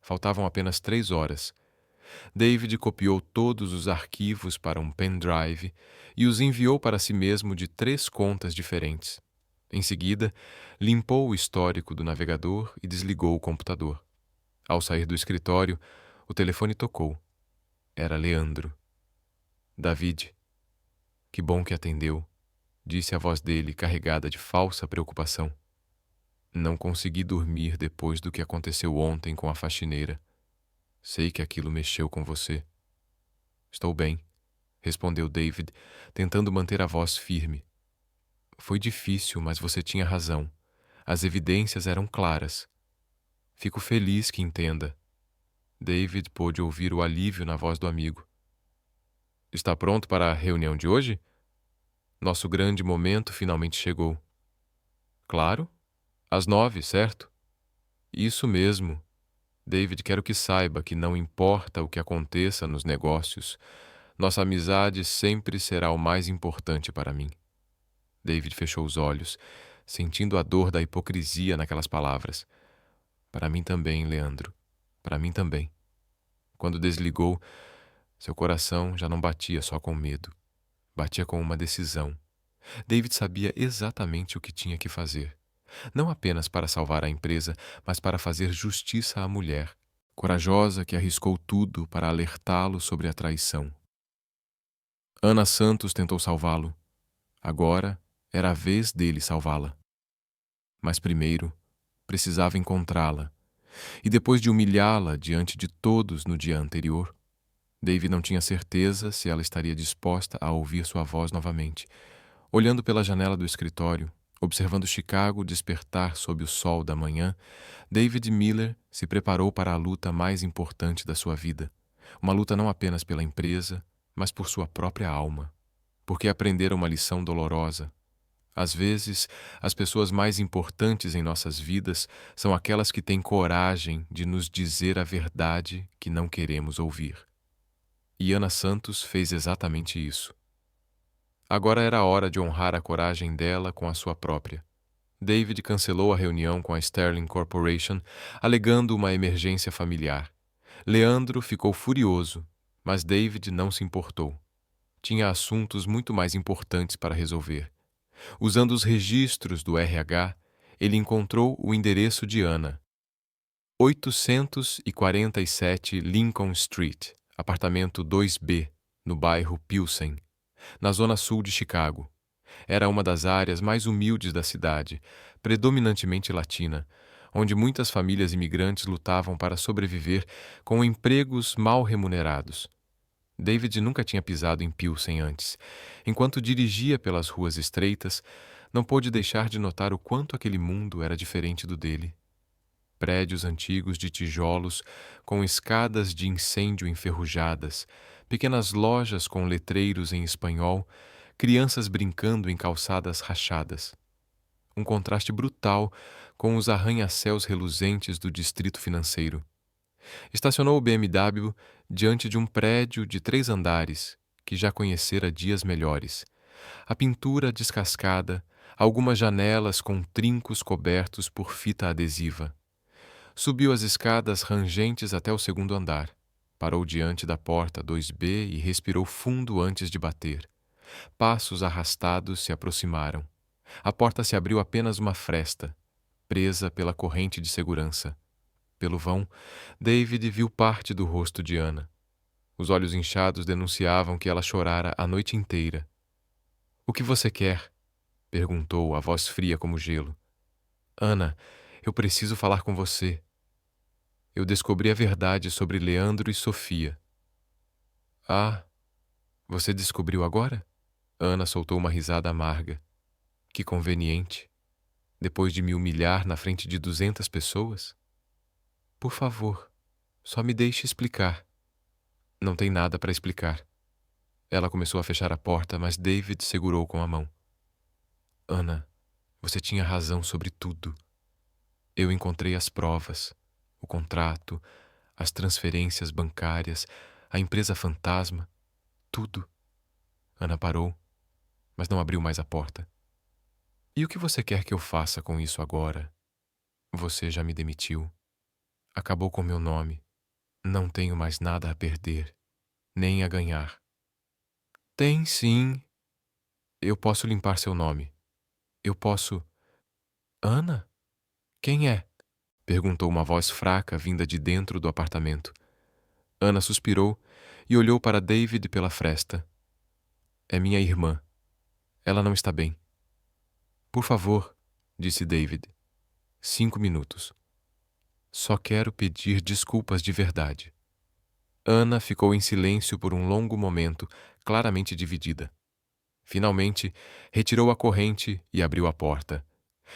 Faltavam apenas 3 horas. David copiou todos os arquivos para um pendrive e os enviou para si mesmo de 3 contas diferentes. Em seguida, limpou o histórico do navegador e desligou o computador. Ao sair do escritório, o telefone tocou. Era Leandro. David. Que bom que atendeu, disse a voz dele, carregada de falsa preocupação. Não consegui dormir depois do que aconteceu ontem com a faxineira. Sei que aquilo mexeu com você. Estou bem, respondeu David, tentando manter a voz firme. Foi difícil, mas você tinha razão. As evidências eram claras. Fico feliz que entenda. David pôde ouvir o alívio na voz do amigo. Está pronto para a reunião de hoje? Nosso grande momento finalmente chegou. Claro. Às 9, certo? Isso mesmo. David, quero que saiba que não importa o que aconteça nos negócios, nossa amizade sempre será o mais importante para mim. David fechou os olhos, sentindo a dor da hipocrisia naquelas palavras. Para mim também, Leandro. Para mim também. Quando desligou, seu coração já não batia só com medo. Batia com uma decisão. David sabia exatamente o que tinha que fazer. Não apenas para salvar a empresa, mas para fazer justiça à mulher, corajosa que arriscou tudo para alertá-lo sobre a traição. Ana Santos tentou salvá-lo. Agora era a vez dele salvá-la. Mas primeiro, precisava encontrá-la. E depois de humilhá-la diante de todos no dia anterior, David não tinha certeza se ela estaria disposta a ouvir sua voz novamente. Olhando pela janela do escritório, observando Chicago despertar sob o sol da manhã, David Miller se preparou para a luta mais importante da sua vida. Uma luta não apenas pela empresa, mas por sua própria alma. Porque aprendera uma lição dolorosa. Às vezes, as pessoas mais importantes em nossas vidas são aquelas que têm coragem de nos dizer a verdade que não queremos ouvir. E Ana Santos fez exatamente isso. Agora era a hora de honrar a coragem dela com a sua própria. David cancelou a reunião com a Sterling Corporation, alegando uma emergência familiar. Leandro ficou furioso, mas David não se importou. Tinha assuntos muito mais importantes para resolver. Usando os registros do RH, ele encontrou o endereço de Ana. 847 Lincoln Street, apartamento 2B, no bairro Pilsen, na zona sul de Chicago. Era uma das áreas mais humildes da cidade, predominantemente latina, onde muitas famílias imigrantes lutavam para sobreviver com empregos mal remunerados. David nunca tinha pisado em Pilsen antes. Enquanto dirigia pelas ruas estreitas, não pôde deixar de notar o quanto aquele mundo era diferente do dele. Prédios antigos de tijolos, com escadas de incêndio enferrujadas, pequenas lojas com letreiros em espanhol, crianças brincando em calçadas rachadas. Um contraste brutal com os arranha-céus reluzentes do distrito financeiro. Estacionou o BMW diante de um prédio de 3 andares que já conhecera dias melhores. A pintura descascada, algumas janelas com trincos cobertos por fita adesiva. Subiu as escadas rangentes até o 2º andar. Parou diante da porta 2B e respirou fundo antes de bater. Passos arrastados se aproximaram. A porta se abriu apenas uma fresta, presa pela corrente de segurança. Pelo vão, David viu parte do rosto de Ana. Os olhos inchados denunciavam que ela chorara a noite inteira. "O que você quer?" perguntou, a voz fria como gelo. "Ana, eu preciso falar com você. Eu descobri a verdade sobre Leandro e Sofia." "Ah, você descobriu agora?" Ana soltou uma risada amarga. "Que conveniente. Depois de me humilhar na frente de 200 pessoas?" "Por favor, só me deixe explicar." "Não tem nada para explicar." Ela começou a fechar a porta, mas David segurou com a mão. "Ana, você tinha razão sobre tudo. Eu encontrei as provas, o contrato, as transferências bancárias, a empresa fantasma, tudo." Ana parou, mas não abriu mais a porta. "E o que você quer que eu faça com isso agora? Você já me demitiu. Acabou com meu nome. Não tenho mais nada a perder, nem a ganhar." "Tem sim. Eu posso limpar seu nome. Eu posso." "Ana? Quem é?" perguntou uma voz fraca vinda de dentro do apartamento. Ana suspirou e olhou para David pela fresta. "É minha irmã. Ela não está bem." "Por favor", disse David. 5 minutos. "Só quero pedir desculpas de verdade." Ana ficou em silêncio por um longo momento, claramente dividida. Finalmente, retirou a corrente e abriu a porta.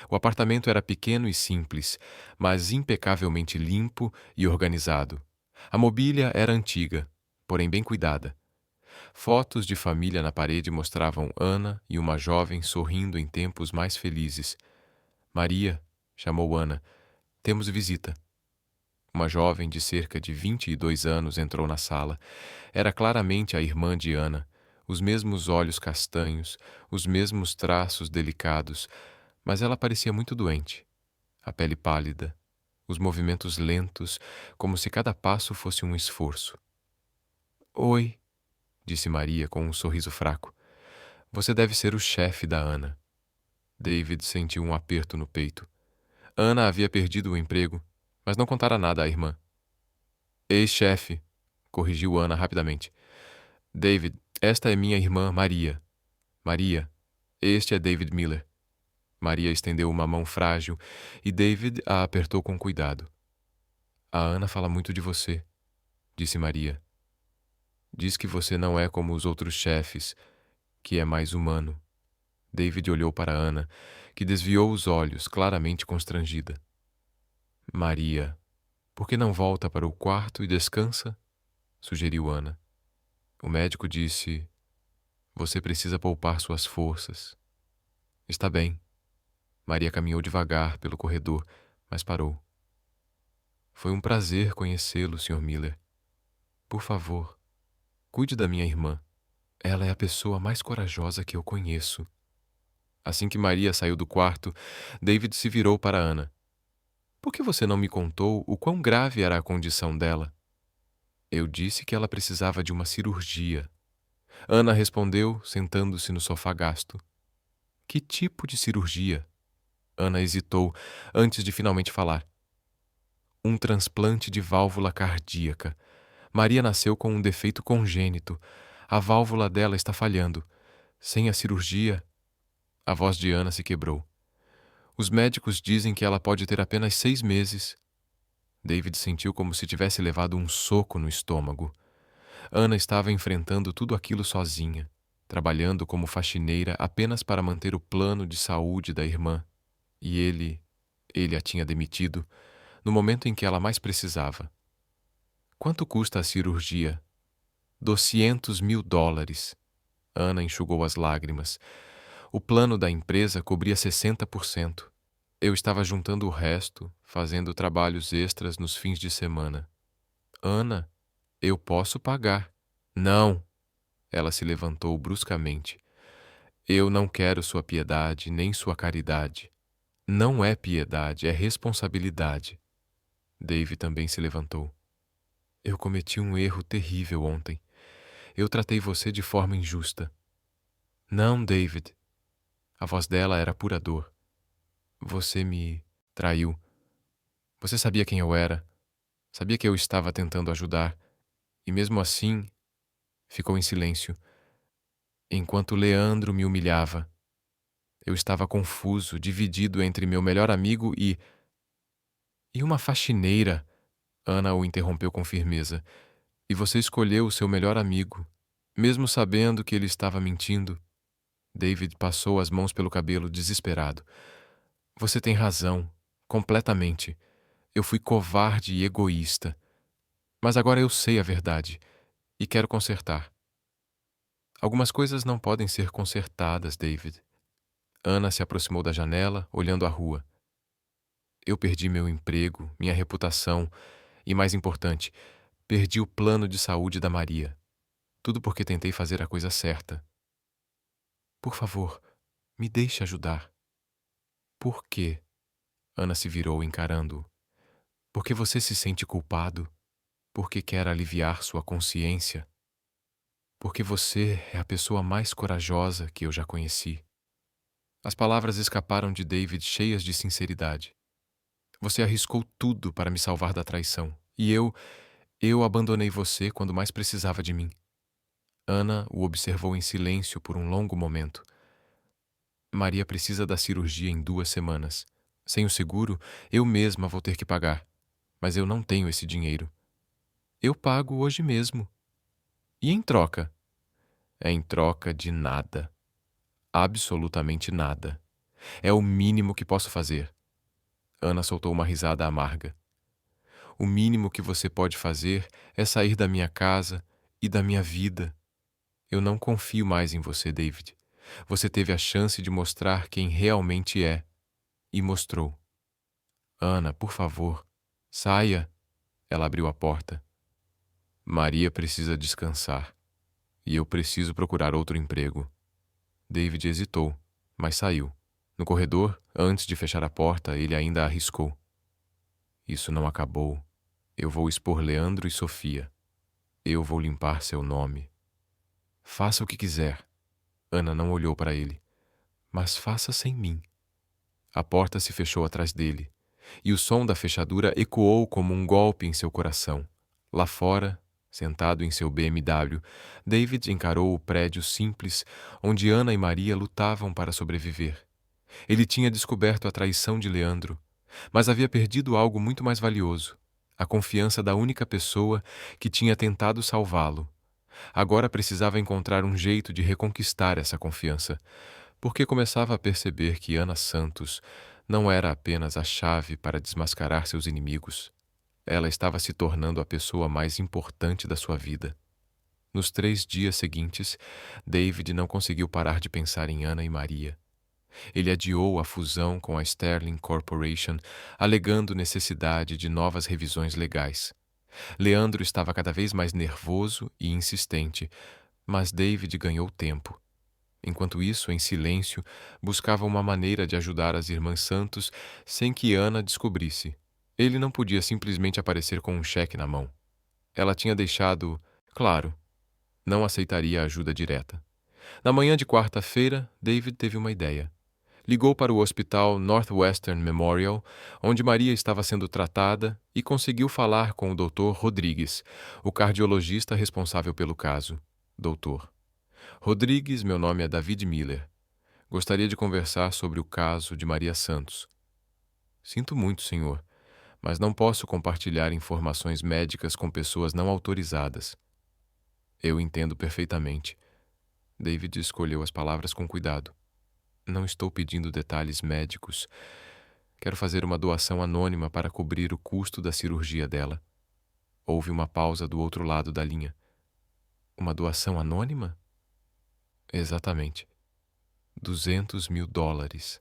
O apartamento era pequeno e simples, mas impecavelmente limpo e organizado. A mobília era antiga, porém bem cuidada. Fotos de família na parede mostravam Ana e uma jovem sorrindo em tempos mais felizes. "Maria", chamou Ana, "temos visita." Uma jovem de cerca de 22 anos entrou na sala. Era claramente a irmã de Ana, os mesmos olhos castanhos, os mesmos traços delicados, mas ela parecia muito doente. A pele pálida, os movimentos lentos, como se cada passo fosse um esforço. "Oi", disse Maria com um sorriso fraco. "Você deve ser o chefe da Ana." David sentiu um aperto no peito. Ana havia perdido o emprego, mas não contara nada à irmã. "Ex-chefe", corrigiu Ana rapidamente. "David, esta é minha irmã Maria." "Maria, este é David Miller." Maria estendeu uma mão frágil e David a apertou com cuidado. "A Ana fala muito de você", disse Maria. "Diz que você não é como os outros chefes, que é mais humano." David olhou para Ana, que desviou os olhos, claramente constrangida. "Maria, por que não volta para o quarto e descansa?" sugeriu Ana. O médico disse: "Você precisa poupar suas forças." "Está bem." Maria caminhou devagar pelo corredor, mas parou. "Foi um prazer conhecê-lo, Sr. Miller. Por favor, cuide da minha irmã. Ela é a pessoa mais corajosa que eu conheço." Assim que Maria saiu do quarto, David se virou para Ana. "Por que você não me contou o quão grave era a condição dela?" "Eu disse que ela precisava de uma cirurgia." Ana respondeu, sentando-se no sofá gasto. "Que tipo de cirurgia?" Ana hesitou antes de finalmente falar. "Um transplante de válvula cardíaca. Maria nasceu com um defeito congênito. A válvula dela está falhando. Sem a cirurgia..." A voz de Ana se quebrou. "Os médicos dizem que ela pode ter apenas 6 meses." David sentiu como se tivesse levado um soco no estômago. Ana estava enfrentando tudo aquilo sozinha, trabalhando como faxineira apenas para manter o plano de saúde da irmã. E ele a tinha demitido no momento em que ela mais precisava. "Quanto custa a cirurgia?" $200.000. Ana enxugou as lágrimas. O plano da empresa cobria 60%. Eu estava juntando o resto, fazendo trabalhos extras nos fins de semana. Ana, eu posso pagar. Não! Ela se levantou bruscamente. Eu não quero sua piedade, nem sua caridade. Não é piedade, é responsabilidade. Dave também se levantou. Eu cometi um erro terrível ontem. Eu tratei você de forma injusta. Não, David. A voz dela era pura dor. Você me traiu. Você sabia quem eu era. Sabia que eu estava tentando ajudar. E mesmo assim, ficou em silêncio, enquanto Leandro me humilhava. Eu estava confuso, dividido entre meu melhor amigo e uma faxineira. Ana o interrompeu com firmeza. E você escolheu o seu melhor amigo, mesmo sabendo que ele estava mentindo. David passou as mãos pelo cabelo, desesperado. Você tem razão, completamente. Eu fui covarde e egoísta. Mas agora eu sei a verdade e quero consertar. Algumas coisas não podem ser consertadas, David. Ana se aproximou da janela, olhando a rua. Eu perdi meu emprego, minha reputação e, mais importante, perdi o plano de saúde da Maria. Tudo porque tentei fazer a coisa certa. Por favor, me deixe ajudar. Por quê? Ana se virou, encarando-o. Porque você se sente culpado? Porque quer aliviar sua consciência? Porque você é a pessoa mais corajosa que eu já conheci. As palavras escaparam de David cheias de sinceridade. Você arriscou tudo para me salvar da traição. E eu abandonei você quando mais precisava de mim. Ana o observou em silêncio por um longo momento. Maria precisa da cirurgia em 2 semanas. Sem o seguro, eu mesma vou ter que pagar. Mas eu não tenho esse dinheiro. Eu pago hoje mesmo. E em troca? É em troca de nada. Absolutamente nada. É o mínimo que posso fazer. Ana soltou uma risada amarga. O mínimo que você pode fazer é sair da minha casa e da minha vida. Eu não confio mais em você, David. Você teve a chance de mostrar quem realmente é. E mostrou. Ana, por favor, saia. Ela abriu a porta. Maria precisa descansar. E eu preciso procurar outro emprego. David hesitou, mas saiu. No corredor, antes de fechar a porta, ele ainda arriscou. Isso não acabou. Eu vou expor Leandro e Sofia. Eu vou limpar seu nome. Faça o que quiser. Ana não olhou para ele. Mas faça sem mim. A porta se fechou atrás dele, e o som da fechadura ecoou como um golpe em seu coração. Lá fora, sentado em seu BMW, David encarou o prédio simples onde Ana e Maria lutavam para sobreviver. Ele tinha descoberto a traição de Leandro, mas havia perdido algo muito mais valioso: a confiança da única pessoa que tinha tentado salvá-lo. Agora precisava encontrar um jeito de reconquistar essa confiança, porque começava a perceber que Ana Santos não era apenas a chave para desmascarar seus inimigos. Ela estava se tornando a pessoa mais importante da sua vida. Nos 3 dias seguintes, David não conseguiu parar de pensar em Ana e Maria. Ele adiou a fusão com a Sterling Corporation, alegando necessidade de novas revisões legais. Leandro estava cada vez mais nervoso e insistente, mas David ganhou tempo. Enquanto isso, em silêncio, buscava uma maneira de ajudar as irmãs Santos sem que Ana descobrisse. Ele não podia simplesmente aparecer com um cheque na mão. Ela tinha deixado claro, não aceitaria ajuda direta. Na manhã de quarta-feira, David teve uma ideia. Ligou para o hospital Northwestern Memorial, onde Maria estava sendo tratada, e conseguiu falar com o Dr. Rodrigues, o cardiologista responsável pelo caso. Doutor. Rodrigues, meu nome é David Miller. Gostaria de conversar sobre o caso de Maria Santos. Sinto muito, senhor, mas não posso compartilhar informações médicas com pessoas não autorizadas. Eu entendo perfeitamente. David escolheu as palavras com cuidado. Não estou pedindo detalhes médicos. Quero fazer uma doação anônima para cobrir o custo da cirurgia dela. Houve uma pausa do outro lado da linha. Uma doação anônima? Exatamente. $200.000.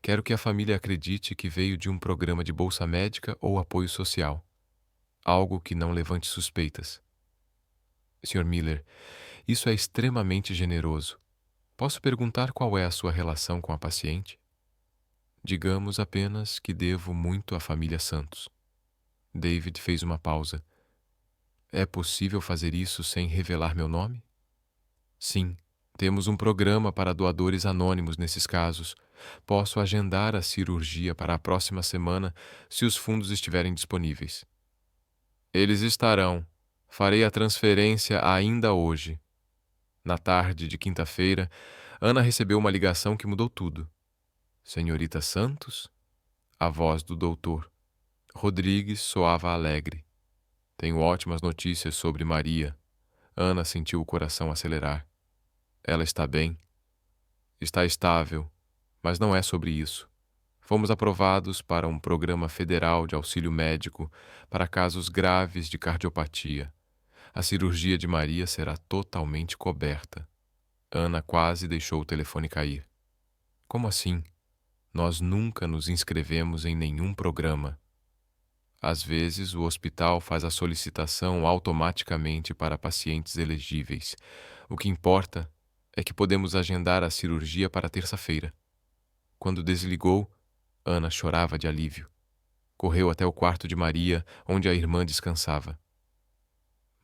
Quero que a família acredite que veio de um programa de bolsa médica ou apoio social. Algo que não levante suspeitas. Sr. Miller, isso é extremamente generoso. Posso perguntar qual é a sua relação com a paciente? Digamos apenas que devo muito à família Santos. David fez uma pausa. É possível fazer isso sem revelar meu nome? Sim, temos um programa para doadores anônimos nesses casos. Posso agendar a cirurgia para a próxima semana se os fundos estiverem disponíveis. Eles estarão. Farei a transferência ainda hoje. Na tarde de quinta-feira, Ana recebeu uma ligação que mudou tudo. Senhorita Santos? A voz do doutor. Rodrigues soava alegre. Tenho ótimas notícias sobre Maria. Ana sentiu o coração acelerar. Ela está bem? Está estável, mas não é sobre isso. Fomos aprovados para um programa federal de auxílio médico para casos graves de cardiopatia. A cirurgia de Maria será totalmente coberta. Ana quase deixou o telefone cair. Como assim? Nós nunca nos inscrevemos em nenhum programa. Às vezes, o hospital faz a solicitação automaticamente para pacientes elegíveis. O que importa é que podemos agendar a cirurgia para terça-feira. Quando desligou, Ana chorava de alívio. Correu até o quarto de Maria, onde a irmã descansava.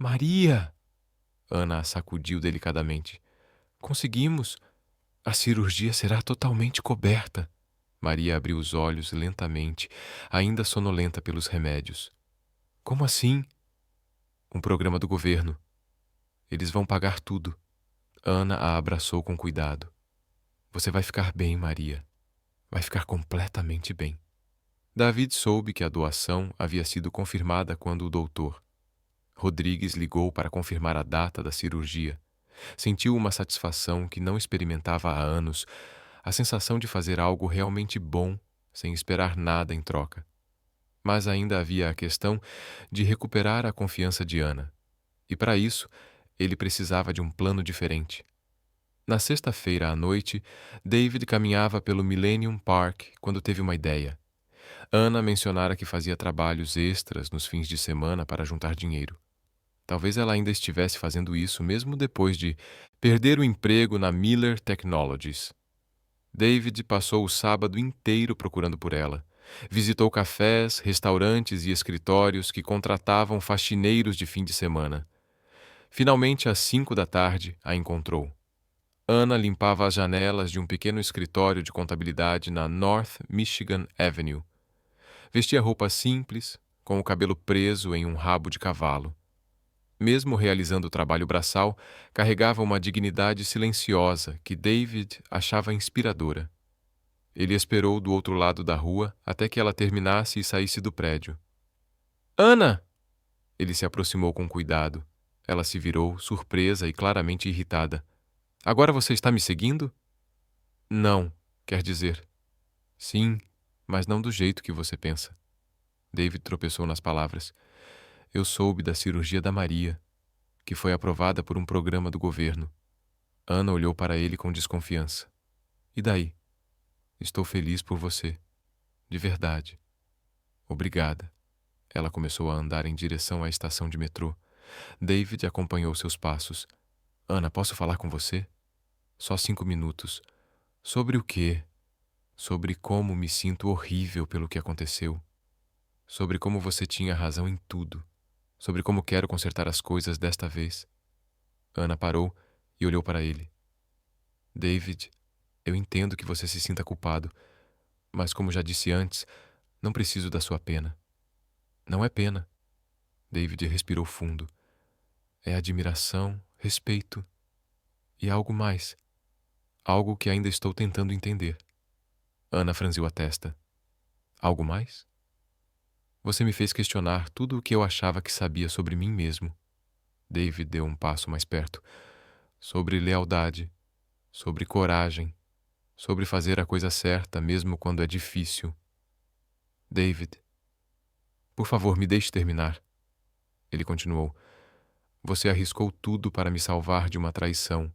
Maria! Ana a sacudiu delicadamente. Conseguimos! A cirurgia será totalmente coberta. Maria abriu os olhos lentamente, ainda sonolenta pelos remédios. Como assim? Um programa do governo. Eles vão pagar tudo. Ana a abraçou com cuidado. Você vai ficar bem, Maria. Vai ficar completamente bem. David soube que a doação havia sido confirmada quando o doutor Rodrigues ligou para confirmar a data da cirurgia. Sentiu uma satisfação que não experimentava há anos, a sensação de fazer algo realmente bom, sem esperar nada em troca. Mas ainda havia a questão de recuperar a confiança de Ana. E para isso, ele precisava de um plano diferente. Na sexta-feira à noite, David caminhava pelo Millennium Park quando teve uma ideia. Ana mencionara que fazia trabalhos extras nos fins de semana para juntar dinheiro. Talvez ela ainda estivesse fazendo isso mesmo depois de perder o emprego na Miller Technologies. David passou o sábado inteiro procurando por ela. Visitou cafés, restaurantes e escritórios que contratavam faxineiros de fim de semana. Finalmente, às 5 da tarde, a encontrou. Ana limpava as janelas de um pequeno escritório de contabilidade na North Michigan Avenue. Vestia roupa simples, com o cabelo preso em um rabo de cavalo. Mesmo realizando o trabalho braçal, carregava uma dignidade silenciosa que David achava inspiradora. Ele esperou do outro lado da rua até que ela terminasse e saísse do prédio. Ana! Ele se aproximou com cuidado. Ela se virou, surpresa e claramente irritada. Agora você está me seguindo? Não, quer dizer. Sim, mas não do jeito que você pensa. David tropeçou nas palavras. Eu soube da cirurgia da Maria, que foi aprovada por um programa do governo. Ana olhou para ele com desconfiança. E daí? Estou feliz por você. De verdade. Obrigada. Ela começou a andar em direção à estação de metrô. David acompanhou seus passos. Ana, posso falar com você? Só 5 minutos. Sobre o quê? Sobre como me sinto horrível pelo que aconteceu. Sobre como você tinha razão em tudo. Sobre como quero consertar as coisas desta vez. Ana parou e olhou para ele. David, eu entendo que você se sinta culpado, mas como já disse antes, não preciso da sua pena. Não é pena. David respirou fundo. É admiração, respeito e algo mais. Algo que ainda estou tentando entender. Ana franziu a testa. Algo mais? Você me fez questionar tudo o que eu achava que sabia sobre mim mesmo. David deu um passo mais perto. Sobre lealdade, sobre coragem, sobre fazer a coisa certa mesmo quando é difícil. David, por favor, me deixe terminar. Ele continuou. Você arriscou tudo para me salvar de uma traição.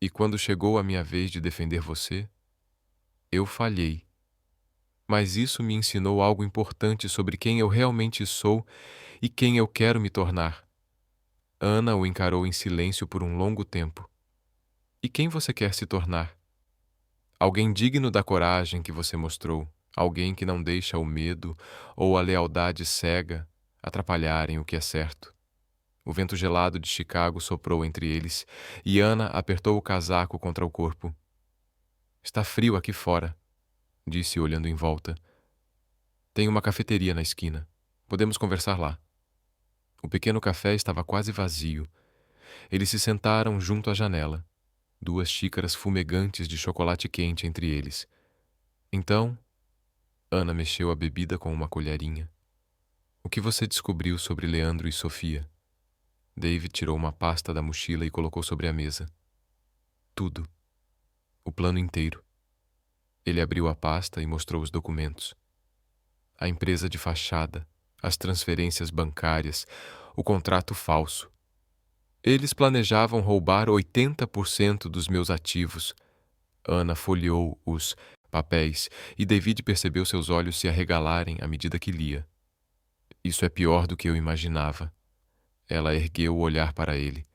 E quando chegou a minha vez de defender você, Eu falhei. Mas isso me ensinou algo importante sobre quem eu realmente sou e quem eu quero me tornar. Ana o encarou em silêncio por um longo tempo. E quem você quer se tornar? Alguém digno da coragem que você mostrou, alguém que não deixa o medo ou a lealdade cega atrapalharem o que é certo. O vento gelado de Chicago soprou entre eles e Ana apertou o casaco contra o corpo. Está frio aqui fora, disse olhando em volta. Tem uma cafeteria na esquina. Podemos conversar lá. O pequeno café estava quase vazio. Eles se sentaram junto à janela, 2 xícaras fumegantes de chocolate quente entre eles. Então, Ana mexeu a bebida com uma colherinha. O que você descobriu sobre Leandro e Sofia? David tirou uma pasta da mochila e colocou sobre a mesa. Tudo. O plano inteiro. Ele abriu a pasta e mostrou os documentos. A empresa de fachada, as transferências bancárias, o contrato falso. Eles planejavam roubar 80% dos meus ativos. Ana folheou os papéis e David percebeu seus olhos se arregalarem à medida que lia. Isso é pior do que eu imaginava. Ela ergueu o olhar para ele.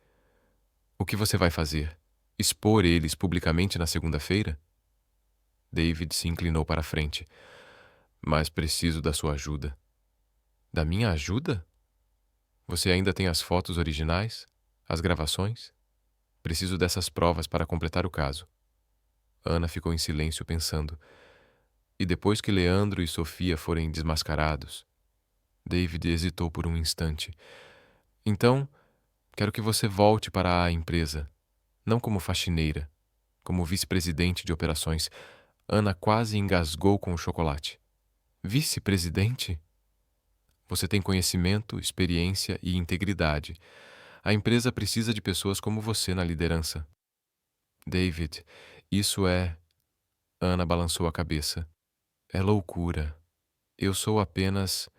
O que você vai fazer? Expor eles publicamente na segunda-feira? David se inclinou para a frente. Mas preciso da sua ajuda. Da minha ajuda? Você ainda tem as fotos originais? As gravações? Preciso dessas provas para completar o caso. Ana ficou em silêncio pensando. E depois que Leandro e Sofia forem desmascarados? David hesitou por um instante. Então, quero que você volte para a empresa. Não como faxineira, como vice-presidente de operações. Ana quase engasgou com o chocolate. Vice-presidente? Você tem conhecimento, experiência e integridade. A empresa precisa de pessoas como você na liderança. David, isso é... Ana balançou a cabeça. É loucura. Eu sou apenas...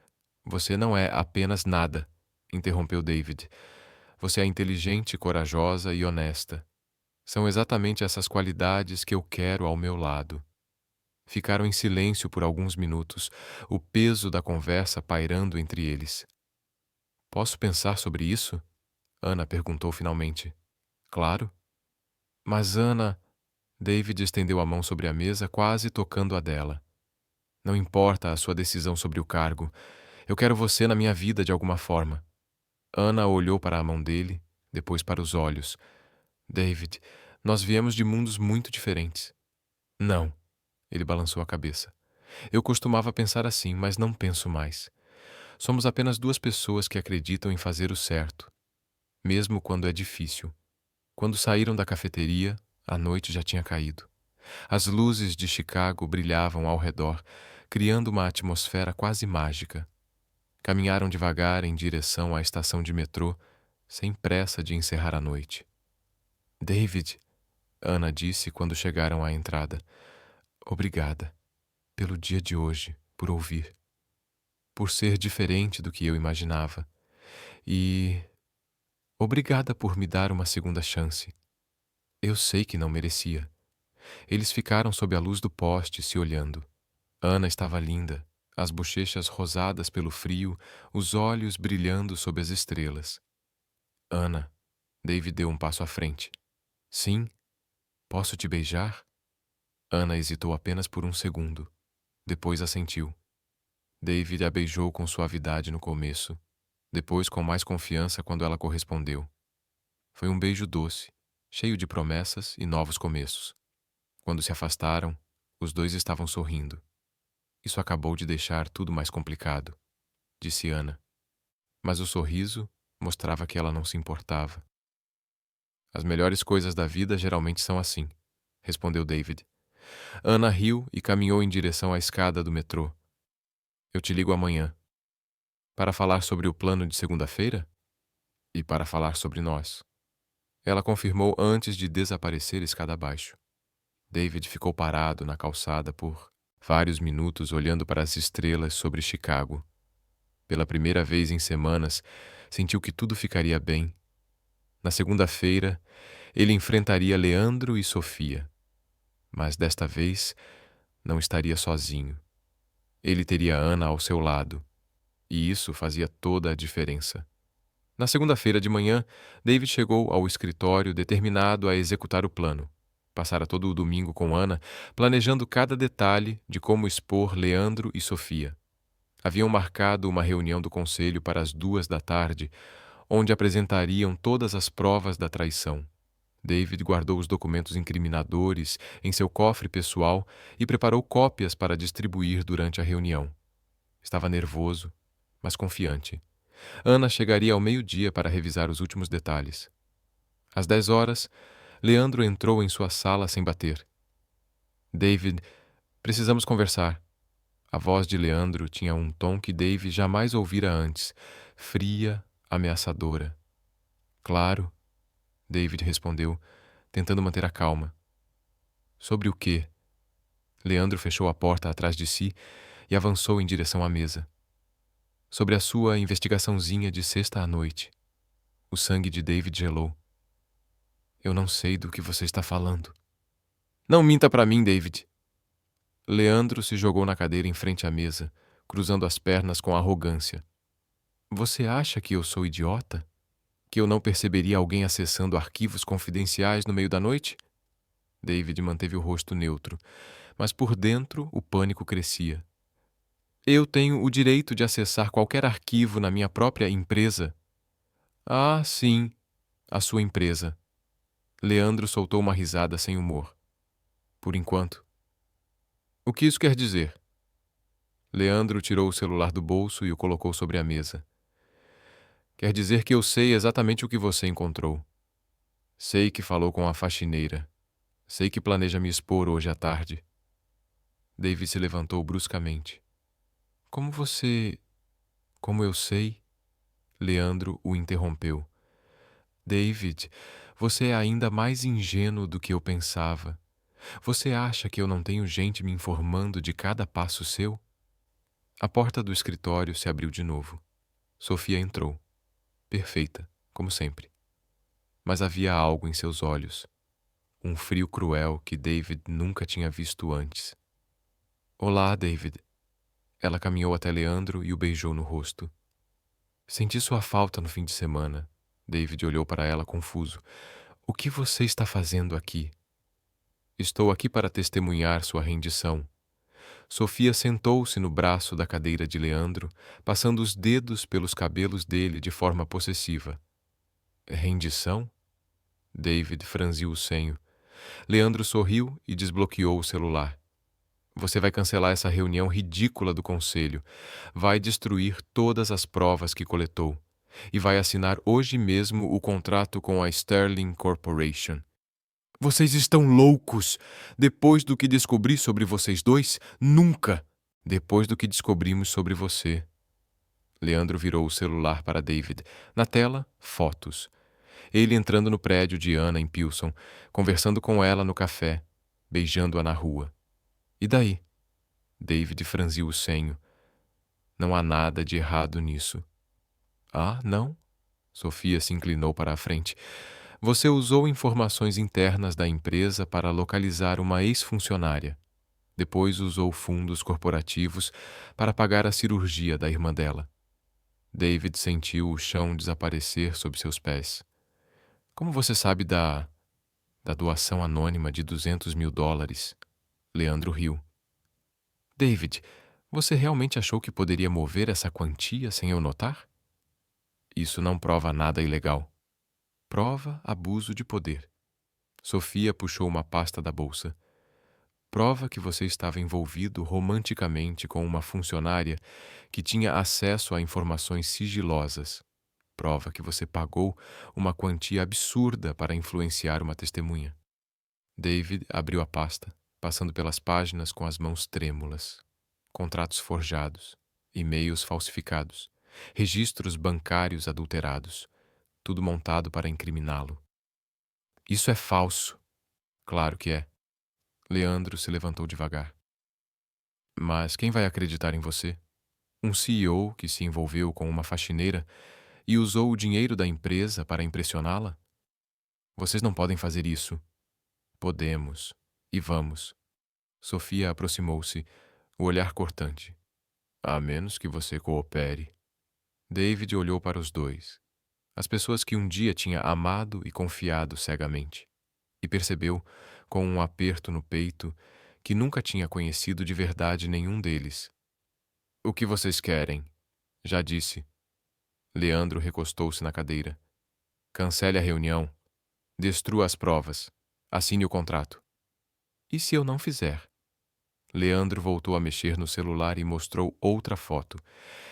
Você não é apenas nada, interrompeu David. Você é inteligente, corajosa e honesta. São exatamente essas qualidades que eu quero ao meu lado. Ficaram em silêncio por alguns minutos, o peso da conversa pairando entre eles. Posso pensar sobre isso? Ana perguntou finalmente. Claro. Mas Ana... David estendeu a mão sobre a mesa, quase tocando a dela. Não importa a sua decisão sobre o cargo. Eu quero você na minha vida de alguma forma. Ana olhou para a mão dele, depois para os olhos. David, nós viemos de mundos muito diferentes. Não. Ele balançou a cabeça. Eu costumava pensar assim, mas não penso mais. Somos apenas 2 pessoas que acreditam em fazer o certo, mesmo quando é difícil. Quando saíram da cafeteria, a noite já tinha caído. As luzes de Chicago brilhavam ao redor, criando uma atmosfera quase mágica. Caminharam devagar em direção à estação de metrô, sem pressa de encerrar a noite. David, Ana disse quando chegaram à entrada, obrigada pelo dia de hoje, por ouvir, por ser diferente do que eu imaginava. E obrigada por me dar uma segunda chance. Eu sei que não merecia. Eles ficaram sob a luz do poste, se olhando. Ana estava linda, as bochechas rosadas pelo frio, os olhos brilhando sob as estrelas. Ana, David deu um passo à frente. Sim? Posso te beijar? Ana hesitou apenas por um segundo. Depois assentiu. David a beijou com suavidade no começo, depois com mais confiança quando ela correspondeu. Foi um beijo doce, cheio de promessas e novos começos. Quando se afastaram, os dois estavam sorrindo. Isso acabou de deixar tudo mais complicado, disse Ana. Mas o sorriso mostrava que ela não se importava. As melhores coisas da vida geralmente são assim, respondeu David. Ana riu e caminhou em direção à escada do metrô. Eu te ligo amanhã. Para falar sobre o plano de segunda-feira? E para falar sobre nós. Ela confirmou antes de desaparecer escada abaixo. David ficou parado na calçada por vários minutos olhando para as estrelas sobre Chicago. Pela primeira vez em semanas, sentiu que tudo ficaria bem. Na segunda-feira, ele enfrentaria Leandro e Sofia. Mas desta vez, não estaria sozinho. Ele teria Ana ao seu lado, e isso fazia toda a diferença. Na segunda-feira de manhã, David chegou ao escritório determinado a executar o plano. Passara todo o domingo com Ana, planejando cada detalhe de como expor Leandro e Sofia. Haviam marcado uma reunião do conselho para as 2 da tarde, onde apresentariam todas as provas da traição. David guardou os documentos incriminadores em seu cofre pessoal e preparou cópias para distribuir durante a reunião. Estava nervoso, mas confiante. Ana chegaria ao meio-dia para revisar os últimos detalhes. Às 10 horas, Leandro entrou em sua sala sem bater. David, precisamos conversar. A voz de Leandro tinha um tom que David jamais ouvira antes, fria, ameaçadora. Claro, David respondeu, tentando manter a calma. Sobre o quê? Leandro fechou a porta atrás de si e avançou em direção à mesa. Sobre a sua investigaçãozinha de sexta à noite. O sangue de David gelou. Eu não sei do que você está falando. Não minta para mim, David. Leandro se jogou na cadeira em frente à mesa, cruzando as pernas com arrogância. Você acha que eu sou idiota? Que eu não perceberia alguém acessando arquivos confidenciais no meio da noite? David manteve o rosto neutro, mas por dentro o pânico crescia. Eu tenho o direito de acessar qualquer arquivo na minha própria empresa. Ah, sim, a sua empresa. Leandro soltou uma risada sem humor. Por enquanto. O que isso quer dizer? Leandro tirou o celular do bolso e o colocou sobre a mesa. Quer dizer que eu sei exatamente o que você encontrou. Sei que falou com a faxineira. Sei que planeja me expor hoje à tarde. David se levantou bruscamente. Como você... Como eu sei? Leandro o interrompeu. David, você é ainda mais ingênuo do que eu pensava. Você acha que eu não tenho gente me informando de cada passo seu? A porta do escritório se abriu de novo. Sofia entrou. Perfeita, como sempre. Mas havia algo em seus olhos. Um frio cruel que David nunca tinha visto antes. Olá, David. Ela caminhou até Leandro e o beijou no rosto. Senti sua falta no fim de semana. David olhou para ela confuso. O que você está fazendo aqui? Estou aqui para testemunhar sua rendição. Sofia sentou-se no braço da cadeira de Leandro, passando os dedos pelos cabelos dele de forma possessiva. Rendição? David franziu o senho. Leandro sorriu e desbloqueou o celular. Você vai cancelar essa reunião ridícula do conselho, vai destruir todas as provas que coletou e vai assinar hoje mesmo o contrato com a Sterling Corporation. Vocês estão loucos! Depois do que descobri sobre vocês dois, nunca! Depois do que descobrimos sobre você. Leandro virou o celular para David. Na tela, fotos. Ele entrando no prédio de Ana em Pilsen, conversando com ela no café, beijando-a na rua. E daí? David franziu o senho. Não há nada de errado nisso. Ah, não? Sofia se inclinou para a frente. Você usou informações internas da empresa para localizar uma ex-funcionária. Depois usou fundos corporativos para pagar a cirurgia da irmã dela. David sentiu o chão desaparecer sob seus pés. Como você sabe da doação anônima de $200.000? Leandro riu. David, você realmente achou que poderia mover essa quantia sem eu notar? Isso não prova nada ilegal. Prova abuso de poder. Sofia puxou uma pasta da bolsa. Prova que você estava envolvido romanticamente com uma funcionária que tinha acesso a informações sigilosas. Prova que você pagou uma quantia absurda para influenciar uma testemunha. David abriu a pasta, passando pelas páginas com as mãos trêmulas. Contratos forjados, e-mails falsificados, registros bancários adulterados, tudo montado para incriminá-lo. Isso é falso. Claro que é. Leandro se levantou devagar. Mas quem vai acreditar em você? Um CEO que se envolveu com uma faxineira e usou o dinheiro da empresa para impressioná-la? Vocês não podem fazer isso. Podemos. E vamos. Sofia aproximou-se, o olhar cortante. A menos que você coopere. David olhou para os dois, as pessoas que um dia tinha amado e confiado cegamente, e percebeu, com um aperto no peito, que nunca tinha conhecido de verdade nenhum deles. O que vocês querem? Já disse. Leandro recostou-se na cadeira. Cancele a reunião. Destrua as provas. Assine o contrato. E se eu não fizer? Leandro voltou a mexer no celular e mostrou outra foto.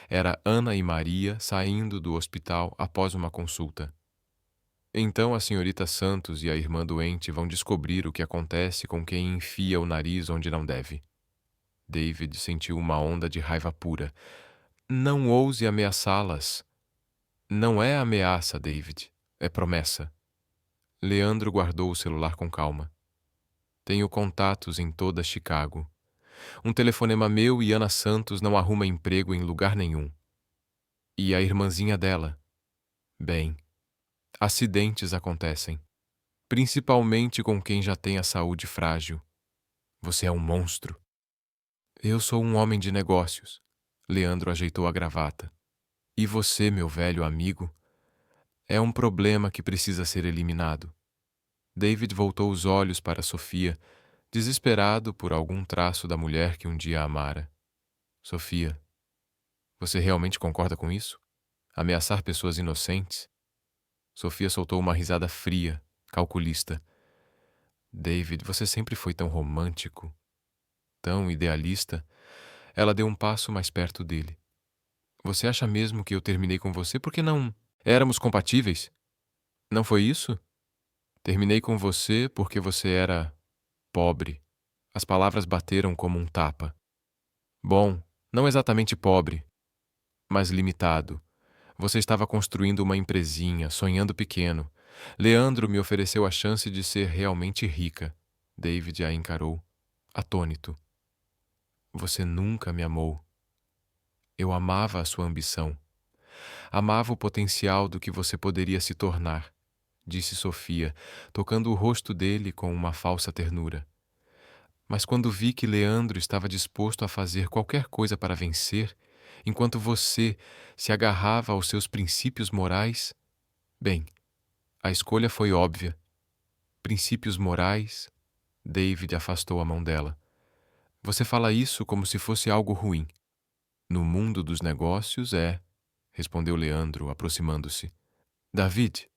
Era Ana e Maria saindo do hospital após uma consulta. Então a senhorita Santos e a irmã doente vão descobrir o que acontece com quem enfia o nariz onde não deve. David sentiu uma onda de raiva pura. Não ouse ameaçá-las. Não é ameaça, David. É promessa. Leandro guardou o celular com calma. Tenho contatos em toda Chicago. Um telefonema meu e Ana Santos não arruma emprego em lugar nenhum. E a irmãzinha dela? Bem, acidentes acontecem, principalmente com quem já tem a saúde frágil. Você é um monstro. Eu sou um homem de negócios. Leandro ajeitou a gravata. E você, meu velho amigo, é um problema que precisa ser eliminado. David voltou os olhos para Sofia, desesperado por algum traço da mulher que um dia amara. Sofia, você realmente concorda com isso? Ameaçar pessoas inocentes? Sofia soltou uma risada fria, calculista. David, você sempre foi tão romântico, tão idealista. Ela deu um passo mais perto dele. Você acha mesmo que eu terminei com você porque não éramos compatíveis? Não foi isso? Terminei com você porque você era pobre. As palavras bateram como um tapa. Bom, não exatamente pobre, mas limitado. Você estava construindo uma empresinha, sonhando pequeno. Leandro me ofereceu a chance de ser realmente rica. David a encarou, atônito. Você nunca me amou. Eu amava a sua ambição. Amava o potencial do que você poderia se tornar, disse Sofia, tocando o rosto dele com uma falsa ternura. Mas quando vi que Leandro estava disposto a fazer qualquer coisa para vencer, enquanto você se agarrava aos seus princípios morais, bem, a escolha foi óbvia. Princípios morais. David afastou a mão dela. Você fala isso como se fosse algo ruim. No mundo dos negócios respondeu Leandro, aproximando-se. David,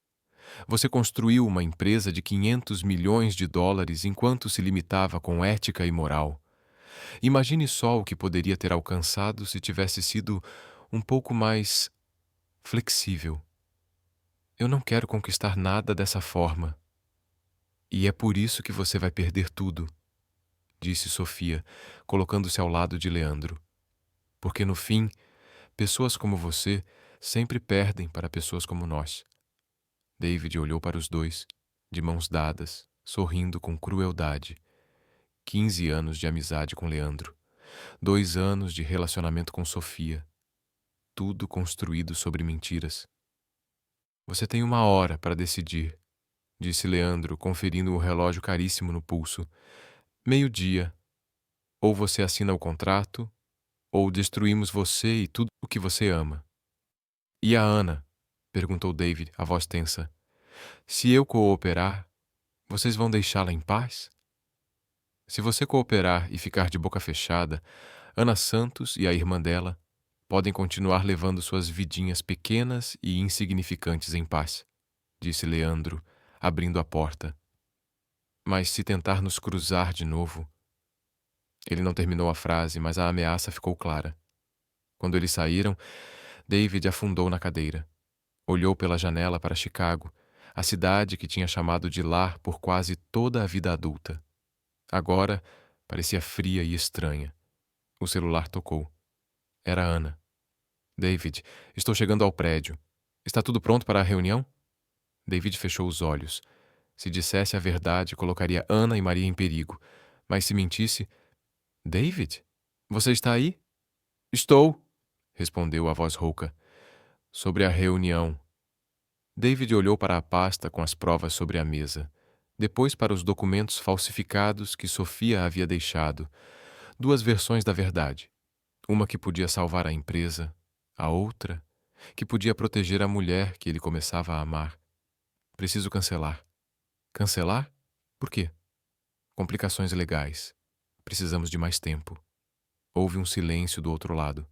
você construiu uma empresa de 500 milhões de dólares enquanto se limitava com ética e moral. Imagine só o que poderia ter alcançado se tivesse sido um pouco mais flexível. Eu não quero conquistar nada dessa forma. E é por isso que você vai perder tudo, disse Sofia, colocando-se ao lado de Leandro. Porque no fim, pessoas como você sempre perdem para pessoas como nós. David olhou para os dois, de mãos dadas, sorrindo com crueldade. 15 anos de amizade com Leandro. 2 anos de relacionamento com Sofia. Tudo construído sobre mentiras. Você tem 1 hora para decidir, disse Leandro, conferindo o relógio caríssimo no pulso. 12:00. Ou você assina o contrato, ou destruímos você e tudo o que você ama. E a Ana? Perguntou David, a voz tensa. Se eu cooperar, vocês vão deixá-la em paz? Se você cooperar e ficar de boca fechada, Ana Santos e a irmã dela podem continuar levando suas vidinhas pequenas e insignificantes em paz, disse Leandro, abrindo a porta. Mas se tentar nos cruzar de novo... Ele não terminou a frase, mas a ameaça ficou clara. Quando eles saíram, David afundou na cadeira. Olhou pela janela para Chicago, a cidade que tinha chamado de lar por quase toda a vida adulta. Agora parecia fria e estranha. O celular tocou. Era Ana. David, estou chegando ao prédio. Está tudo pronto para a reunião? David fechou os olhos. Se dissesse a verdade, colocaria Ana e Maria em perigo. Mas se mentisse... David, você está aí? Estou, respondeu a voz rouca. Sobre a reunião. David olhou para a pasta com as provas sobre a mesa. Depois para os documentos falsificados que Sofia havia deixado. 2 versões da verdade. Uma que podia salvar a empresa, a outra que podia proteger a mulher que ele começava a amar. Preciso cancelar. Cancelar? Por quê? Complicações legais. Precisamos de mais tempo. Houve um silêncio do outro lado.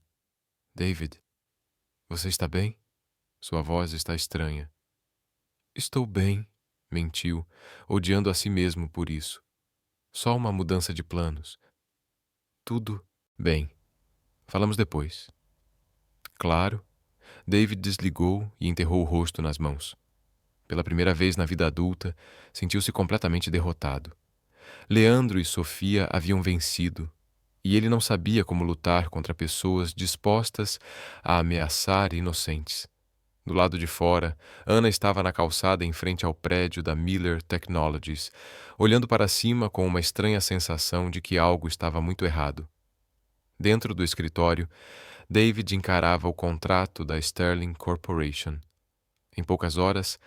David, você está bem? Sua voz está estranha. Estou bem, mentiu, odiando a si mesmo por isso. Só uma mudança de planos. Tudo bem. Falamos depois. Claro. David desligou e enterrou o rosto nas mãos. Pela primeira vez na vida adulta, sentiu-se completamente derrotado. Leandro e Sofia haviam vencido, e ele não sabia como lutar contra pessoas dispostas a ameaçar inocentes. Do lado de fora, Ana estava na calçada em frente ao prédio da Miller Technologies, olhando para cima com uma estranha sensação de que algo estava muito errado. Dentro do escritório, David encarava o contrato da Sterling Corporation. Em poucas horas,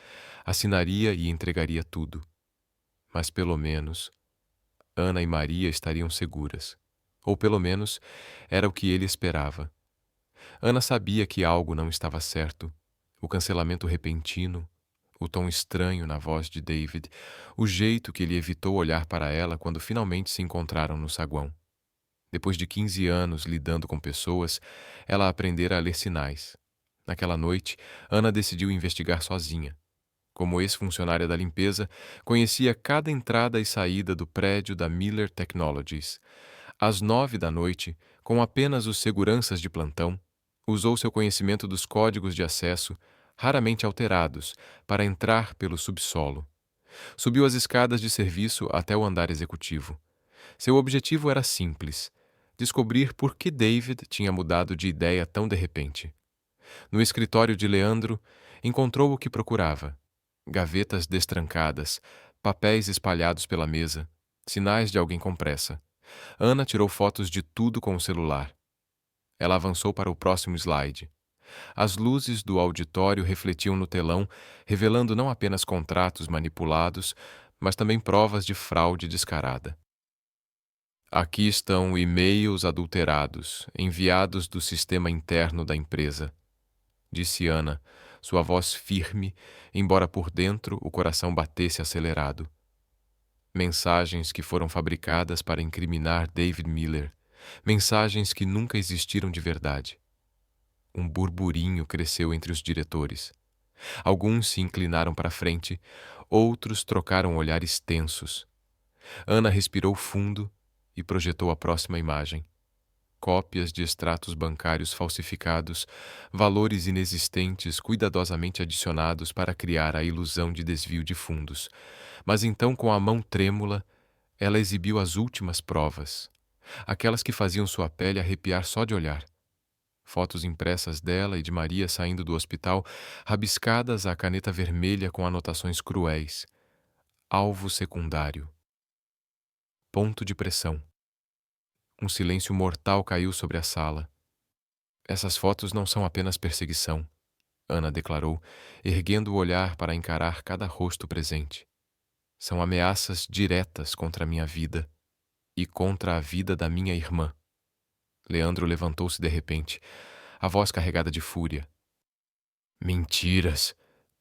assinaria e entregaria tudo. Mas pelo menos, Ana e Maria estariam seguras. Ou pelo menos, era o que ele esperava. Ana sabia que algo não estava certo. O cancelamento repentino, o tom estranho na voz de David, o jeito que ele evitou olhar para ela quando finalmente se encontraram no saguão. Depois de 15 anos lidando com pessoas, ela aprendera a ler sinais. Naquela noite, Ana decidiu investigar sozinha. Como ex-funcionária da limpeza, conhecia cada entrada e saída do prédio da Miller Technologies. Às 9 da noite, com apenas os seguranças de plantão, usou seu conhecimento dos códigos de acesso, raramente alterados, para entrar pelo subsolo. Subiu as escadas de serviço até o andar executivo. Seu objetivo era simples: descobrir por que David tinha mudado de ideia tão de repente. No escritório de Leandro, encontrou o que procurava: gavetas destrancadas, papéis espalhados pela mesa, sinais de alguém com pressa. Ana tirou fotos de tudo com o celular. Ela avançou para o próximo slide. As luzes do auditório refletiam no telão, revelando não apenas contratos manipulados, mas também provas de fraude descarada. Aqui estão e-mails adulterados, enviados do sistema interno da empresa, disse Ana, sua voz firme, embora por dentro o coração batesse acelerado. Mensagens que foram fabricadas para incriminar David Miller, mensagens que nunca existiram de verdade. Um burburinho cresceu entre os diretores. Alguns se inclinaram para a frente, outros trocaram olhares tensos. Ana respirou fundo e projetou a próxima imagem. Cópias de extratos bancários falsificados, valores inexistentes cuidadosamente adicionados para criar a ilusão de desvio de fundos. Mas então, com a mão trêmula, ela exibiu as últimas provas, aquelas que faziam sua pele arrepiar só de olhar. Fotos impressas dela e de Maria saindo do hospital, rabiscadas à caneta vermelha com anotações cruéis. Alvo secundário. Ponto de pressão. Um silêncio mortal caiu sobre a sala. Essas fotos não são apenas perseguição, Ana declarou, erguendo o olhar para encarar cada rosto presente. São ameaças diretas contra a minha vida e contra a vida da minha irmã. Leandro levantou-se de repente, a voz carregada de fúria. Mentiras!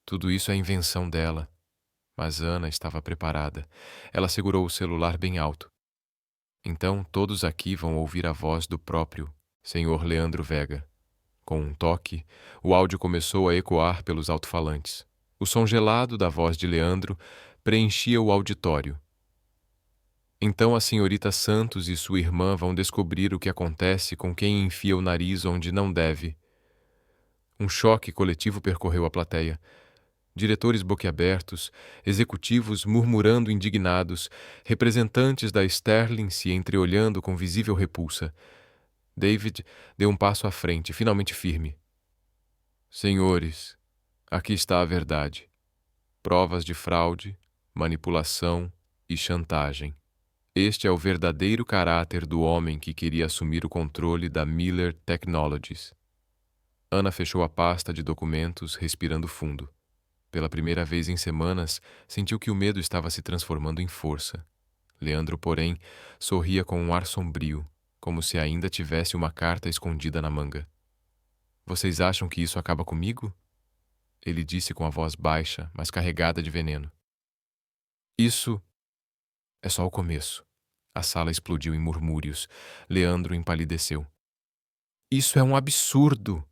Tudo isso é invenção dela. Mas Ana estava preparada. Ela segurou o celular bem alto. Então todos aqui vão ouvir a voz do próprio Sr. Leandro Vega. Com um toque, o áudio começou a ecoar pelos alto-falantes. O som gelado da voz de Leandro preenchia o auditório. Então a senhorita Santos e sua irmã vão descobrir o que acontece com quem enfia o nariz onde não deve. Um choque coletivo percorreu a plateia. Diretores boquiabertos, executivos murmurando indignados, representantes da Sterling se entreolhando com visível repulsa. David deu um passo à frente, finalmente firme. Senhores, aqui está a verdade. Provas de fraude, manipulação e chantagem. Este é o verdadeiro caráter do homem que queria assumir o controle da Miller Technologies. Ana fechou a pasta de documentos, respirando fundo. Pela primeira vez em semanas, sentiu que o medo estava se transformando em força. Leandro, porém, sorria com um ar sombrio, como se ainda tivesse uma carta escondida na manga. Vocês acham que isso acaba comigo? Ele disse com a voz baixa, mas carregada de veneno. Isso é só o começo. A sala explodiu em murmúrios. Leandro empalideceu. Isso é um absurdo!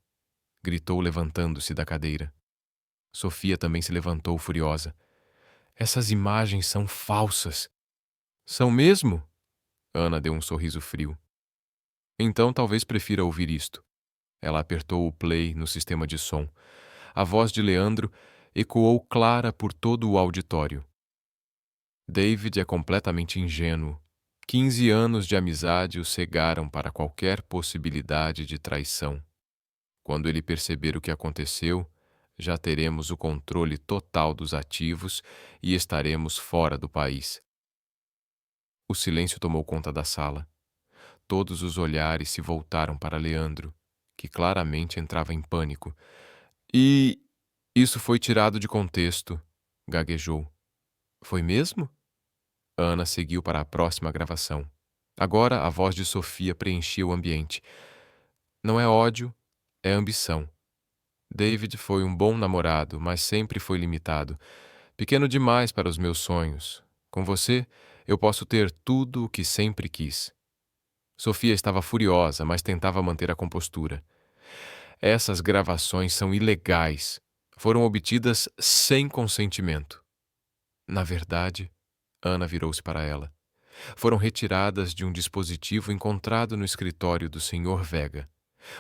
Gritou, levantando-se da cadeira. Sofia também se levantou furiosa. Essas imagens são falsas. São mesmo? Ana deu um sorriso frio. Então talvez prefira ouvir isto. Ela apertou o play no sistema de som. A voz de Leandro ecoou clara por todo o auditório. David é completamente ingênuo. 15 anos de amizade o cegaram para qualquer possibilidade de traição. Quando ele perceber o que aconteceu, já teremos o controle total dos ativos e estaremos fora do país. O silêncio tomou conta da sala. Todos os olhares se voltaram para Leandro, que claramente entrava em pânico. E isso foi tirado de contexto, gaguejou. Foi mesmo? Ana seguiu para a próxima gravação. Agora a voz de Sofia preenchia o ambiente. Não é ódio, é ambição. David foi um bom namorado, mas sempre foi limitado. Pequeno demais para os meus sonhos. Com você, eu posso ter tudo o que sempre quis. Sofia estava furiosa, mas tentava manter a compostura. Essas gravações são ilegais. Foram obtidas sem consentimento. Na verdade, Ana virou-se para ela. Foram retiradas de um dispositivo encontrado no escritório do Sr. Vega.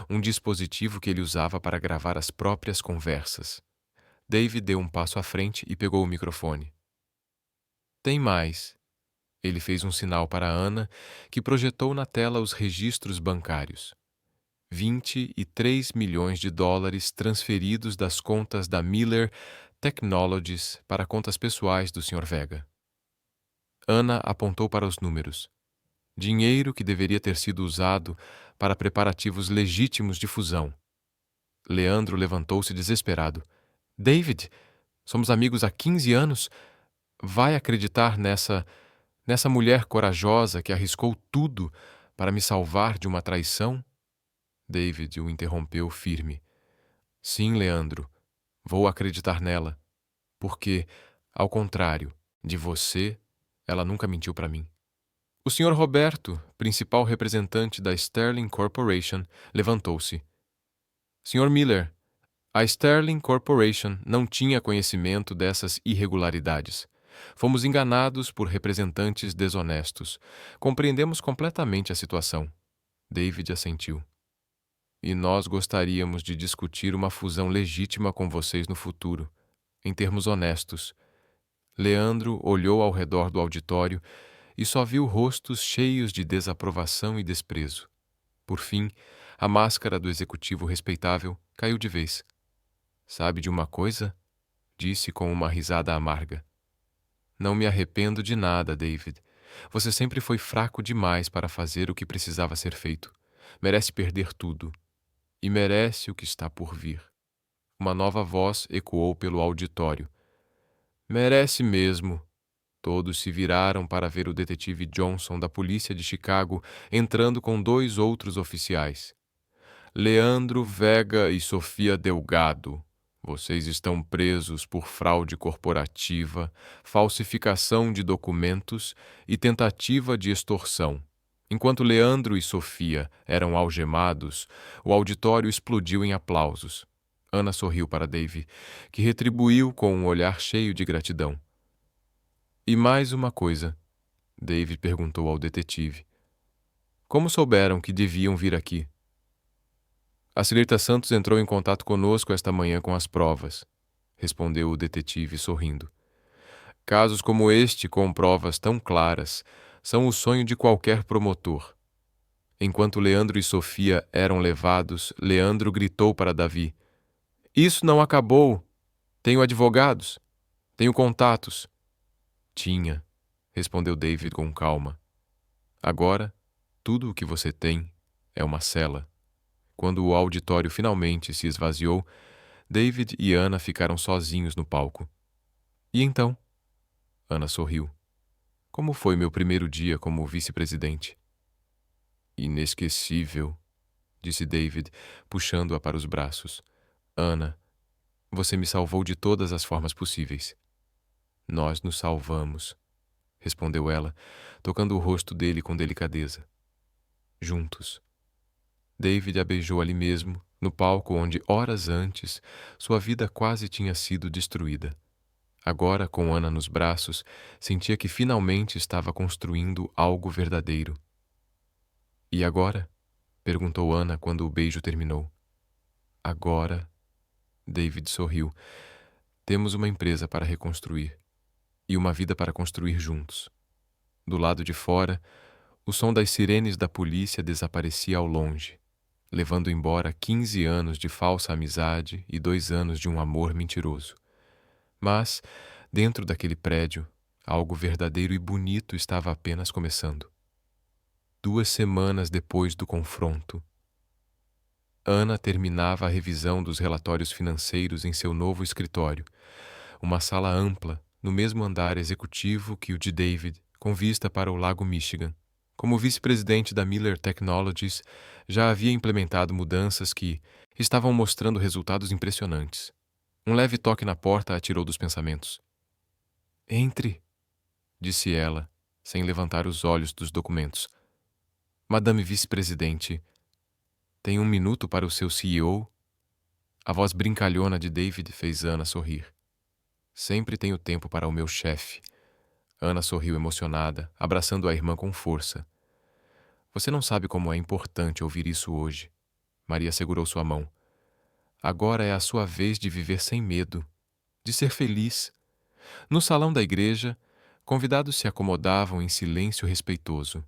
Um dispositivo que ele usava para gravar as próprias conversas. David deu um passo à frente e pegou o microfone. Tem mais. Ele fez um sinal para Ana, que projetou na tela os registros bancários. 23 milhões de dólares transferidos das contas da Miller Technologies para contas pessoais do Sr. Vega. Ana apontou para os números. Dinheiro que deveria ter sido usado para preparativos legítimos de fusão. Leandro levantou-se desesperado. David, somos amigos há 15 anos. Vai acreditar nessa mulher corajosa que arriscou tudo para me salvar de uma traição? David o interrompeu firme. Sim, Leandro, vou acreditar nela, porque, ao contrário de você, ela nunca mentiu para mim. O Sr. Roberto, principal representante da Sterling Corporation, levantou-se. Sr. Miller, a Sterling Corporation não tinha conhecimento dessas irregularidades. Fomos enganados por representantes desonestos. Compreendemos completamente a situação. David assentiu. E nós gostaríamos de discutir uma fusão legítima com vocês no futuro, em termos honestos. Leandro olhou ao redor do auditório e só viu rostos cheios de desaprovação e desprezo. Por fim, a máscara do executivo respeitável caiu de vez. Sabe de uma coisa? Disse com uma risada amarga. Não me arrependo de nada, David. Você sempre foi fraco demais para fazer o que precisava ser feito. Merece perder tudo. E merece o que está por vir. Uma nova voz ecoou pelo auditório. Merece mesmo. Todos se viraram para ver o detetive Johnson da polícia de Chicago entrando com 2 outros oficiais. Leandro Vega e Sofia Delgado. Vocês estão presos por fraude corporativa, falsificação de documentos e tentativa de extorsão. Enquanto Leandro e Sofia eram algemados, o auditório explodiu em aplausos. Ana sorriu para Dave, que retribuiu com um olhar cheio de gratidão. E mais uma coisa, Dave perguntou ao detetive. Como souberam que deviam vir aqui? A senhorita Santos entrou em contato conosco esta manhã com as provas, respondeu o detetive sorrindo. Casos como este, com provas tão claras, são o sonho de qualquer promotor. Enquanto Leandro e Sofia eram levados, Leandro gritou para Davi. Isso não acabou. Tenho advogados. Tenho contatos. Tinha, respondeu David com calma. Agora, tudo o que você tem é uma cela. Quando o auditório finalmente se esvaziou, David e Ana ficaram sozinhos no palco. E então? Ana sorriu. Como foi meu primeiro dia como vice-presidente? Inesquecível, disse David, puxando-a para os braços. Ana, você me salvou de todas as formas possíveis. Nós nos salvamos, respondeu ela, tocando o rosto dele com delicadeza. Juntos. David a beijou ali mesmo, no palco onde, horas antes, sua vida quase tinha sido destruída. Agora, com Ana nos braços, sentia que finalmente estava construindo algo verdadeiro. E agora? Perguntou Ana quando o beijo terminou. Agora, David sorriu. Temos uma empresa para reconstruir e uma vida para construir juntos. Do lado de fora, o som das sirenes da polícia desaparecia ao longe, levando embora 15 anos de falsa amizade e 2 anos de um amor mentiroso. Mas, dentro daquele prédio, algo verdadeiro e bonito estava apenas começando. 2 semanas depois do confronto, Ana terminava a revisão dos relatórios financeiros em seu novo escritório, uma sala ampla, no mesmo andar executivo que o de David, com vista para o Lago Michigan. Como vice-presidente da Miller Technologies, já havia implementado mudanças que estavam mostrando resultados impressionantes. Um leve toque na porta a tirou dos pensamentos. Entre, disse ela, sem levantar os olhos dos documentos. Madame vice-presidente, tem 1 minuto para o seu CEO? A voz brincalhona de David fez Ana sorrir. Sempre tenho tempo para o meu chefe. Ana sorriu emocionada, abraçando a irmã com força. Você não sabe como é importante ouvir isso hoje. Maria segurou sua mão. Agora é a sua vez de viver sem medo, de ser feliz. No salão da igreja, convidados se acomodavam em silêncio respeitoso.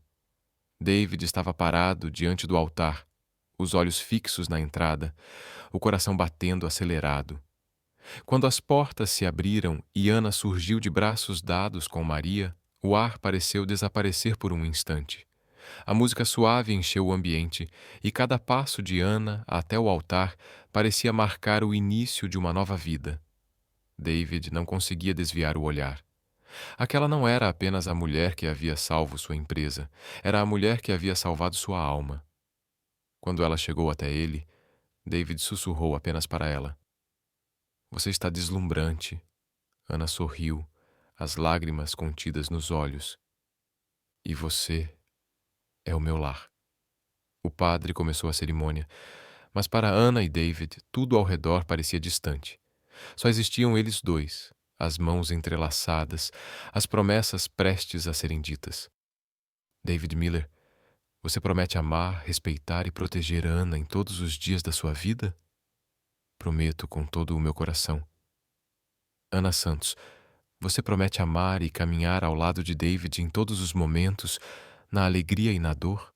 David estava parado diante do altar, os olhos fixos na entrada, o coração batendo acelerado. Quando as portas se abriram e Ana surgiu de braços dados com Maria, o ar pareceu desaparecer por um instante. A música suave encheu o ambiente e cada passo de Ana até o altar parecia marcar o início de uma nova vida. David não conseguia desviar o olhar. Aquela não era apenas a mulher que havia salvo sua empresa, era a mulher que havia salvado sua alma. Quando ela chegou até ele, David sussurrou apenas para ela. Você está deslumbrante. Ana sorriu, as lágrimas contidas nos olhos. E você é o meu lar. O padre começou a cerimônia, mas para Ana e David, tudo ao redor parecia distante. Só existiam eles dois, as mãos entrelaçadas, as promessas prestes a serem ditas. David Miller, você promete amar, respeitar e proteger Ana em todos os dias da sua vida? Prometo com todo o meu coração. Ana Santos, você promete amar e caminhar ao lado de David em todos os momentos, na alegria e na dor?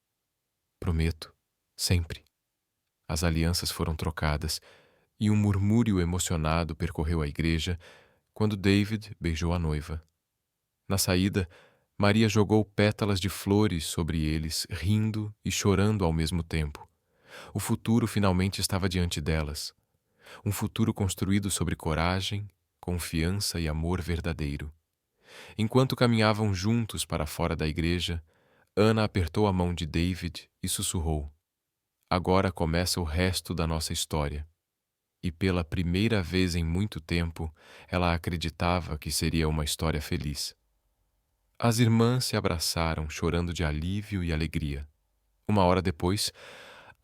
Prometo, sempre. As alianças foram trocadas e um murmúrio emocionado percorreu a igreja quando David beijou a noiva. Na saída, Maria jogou pétalas de flores sobre eles, rindo e chorando ao mesmo tempo. O futuro finalmente estava diante delas. Um futuro construído sobre coragem, confiança e amor verdadeiro. Enquanto caminhavam juntos para fora da igreja, Ana apertou a mão de David e sussurrou: Agora começa o resto da nossa história. E pela primeira vez em muito tempo, ela acreditava que seria uma história feliz. As irmãs se abraçaram, chorando de alívio e alegria. 1 hora depois,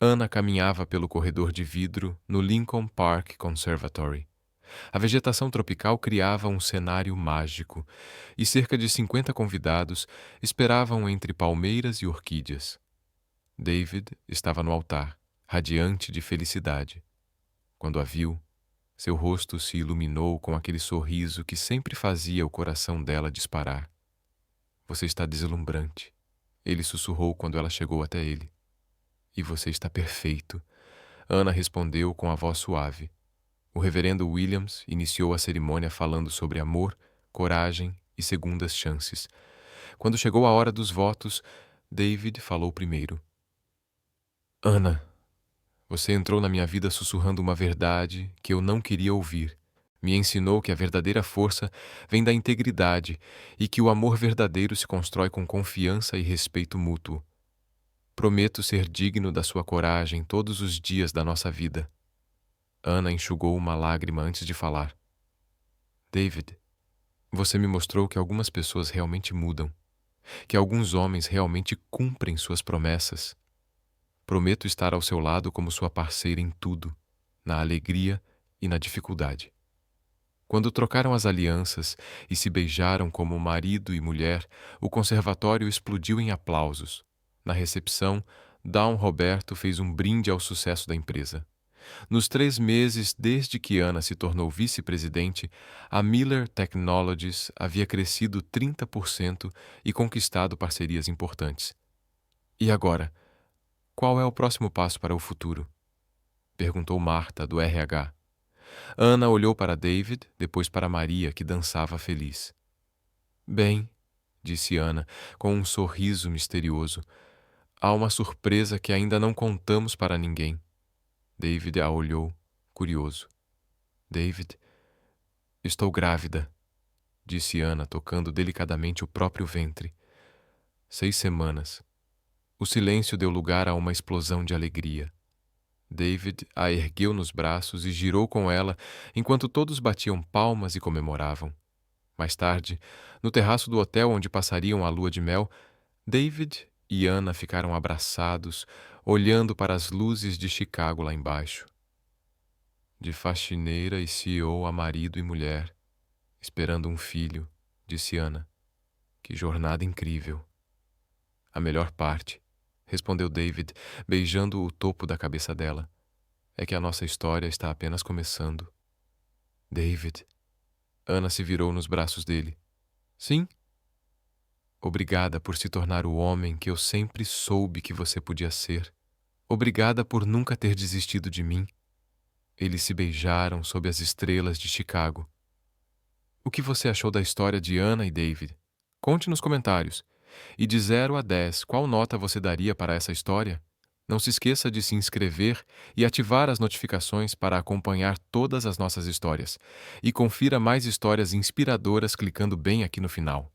Ana caminhava pelo corredor de vidro no Lincoln Park Conservatory. A vegetação tropical criava um cenário mágico, e cerca de 50 convidados esperavam entre palmeiras e orquídeas. David estava no altar, radiante de felicidade. Quando a viu, seu rosto se iluminou com aquele sorriso que sempre fazia o coração dela disparar. Você está deslumbrante, ele sussurrou quando ela chegou até ele. E você está perfeito, Ana respondeu com a voz suave. O reverendo Williams iniciou a cerimônia falando sobre amor, coragem e segundas chances. Quando chegou a hora dos votos, David falou primeiro. Ana, Você entrou na minha vida sussurrando uma verdade que eu não queria ouvir. Me ensinou que a verdadeira força vem da integridade e que o amor verdadeiro se constrói com confiança e respeito mútuo. Prometo ser digno da sua coragem todos os dias da nossa vida. Ana enxugou uma lágrima antes de falar. David, você me mostrou que algumas pessoas realmente mudam, que alguns homens realmente cumprem suas promessas. Prometo estar ao seu lado como sua parceira em tudo, na alegria e na dificuldade. Quando trocaram as alianças e se beijaram como marido e mulher, o conservatório explodiu em aplausos. Na recepção, Dom Roberto fez um brinde ao sucesso da empresa. Nos 3 meses desde que Ana se tornou vice-presidente, a Miller Technologies havia crescido 30% e conquistado parcerias importantes. E agora, qual é o próximo passo para o futuro? Perguntou Marta, do RH. Ana olhou para David, depois para Maria, que dançava feliz. Bem, disse Ana, com um sorriso misterioso, há uma surpresa que ainda não contamos para ninguém. David a olhou, curioso. David, estou grávida, disse Ana, tocando delicadamente o próprio ventre. 6 semanas. O silêncio deu lugar a uma explosão de alegria. David a ergueu nos braços e girou com ela enquanto todos batiam palmas e comemoravam. Mais tarde, no terraço do hotel onde passariam a lua de mel, David e Ana ficaram abraçados, olhando para as luzes de Chicago lá embaixo. De faxineira e CEO a marido e mulher, esperando um filho, disse Ana. Que jornada incrível. A melhor parte, respondeu David, beijando o topo da cabeça dela, é que a nossa história está apenas começando. David. Ana se virou nos braços dele. Sim? Obrigada por se tornar o homem que eu sempre soube que você podia ser. Obrigada por nunca ter desistido de mim. Eles se beijaram sob as estrelas de Chicago. O que você achou da história de Ana e David? Conte nos comentários. E de 0 a 10, qual nota você daria para essa história? Não se esqueça de se inscrever e ativar as notificações para acompanhar todas as nossas histórias. E confira mais histórias inspiradoras clicando bem aqui no final.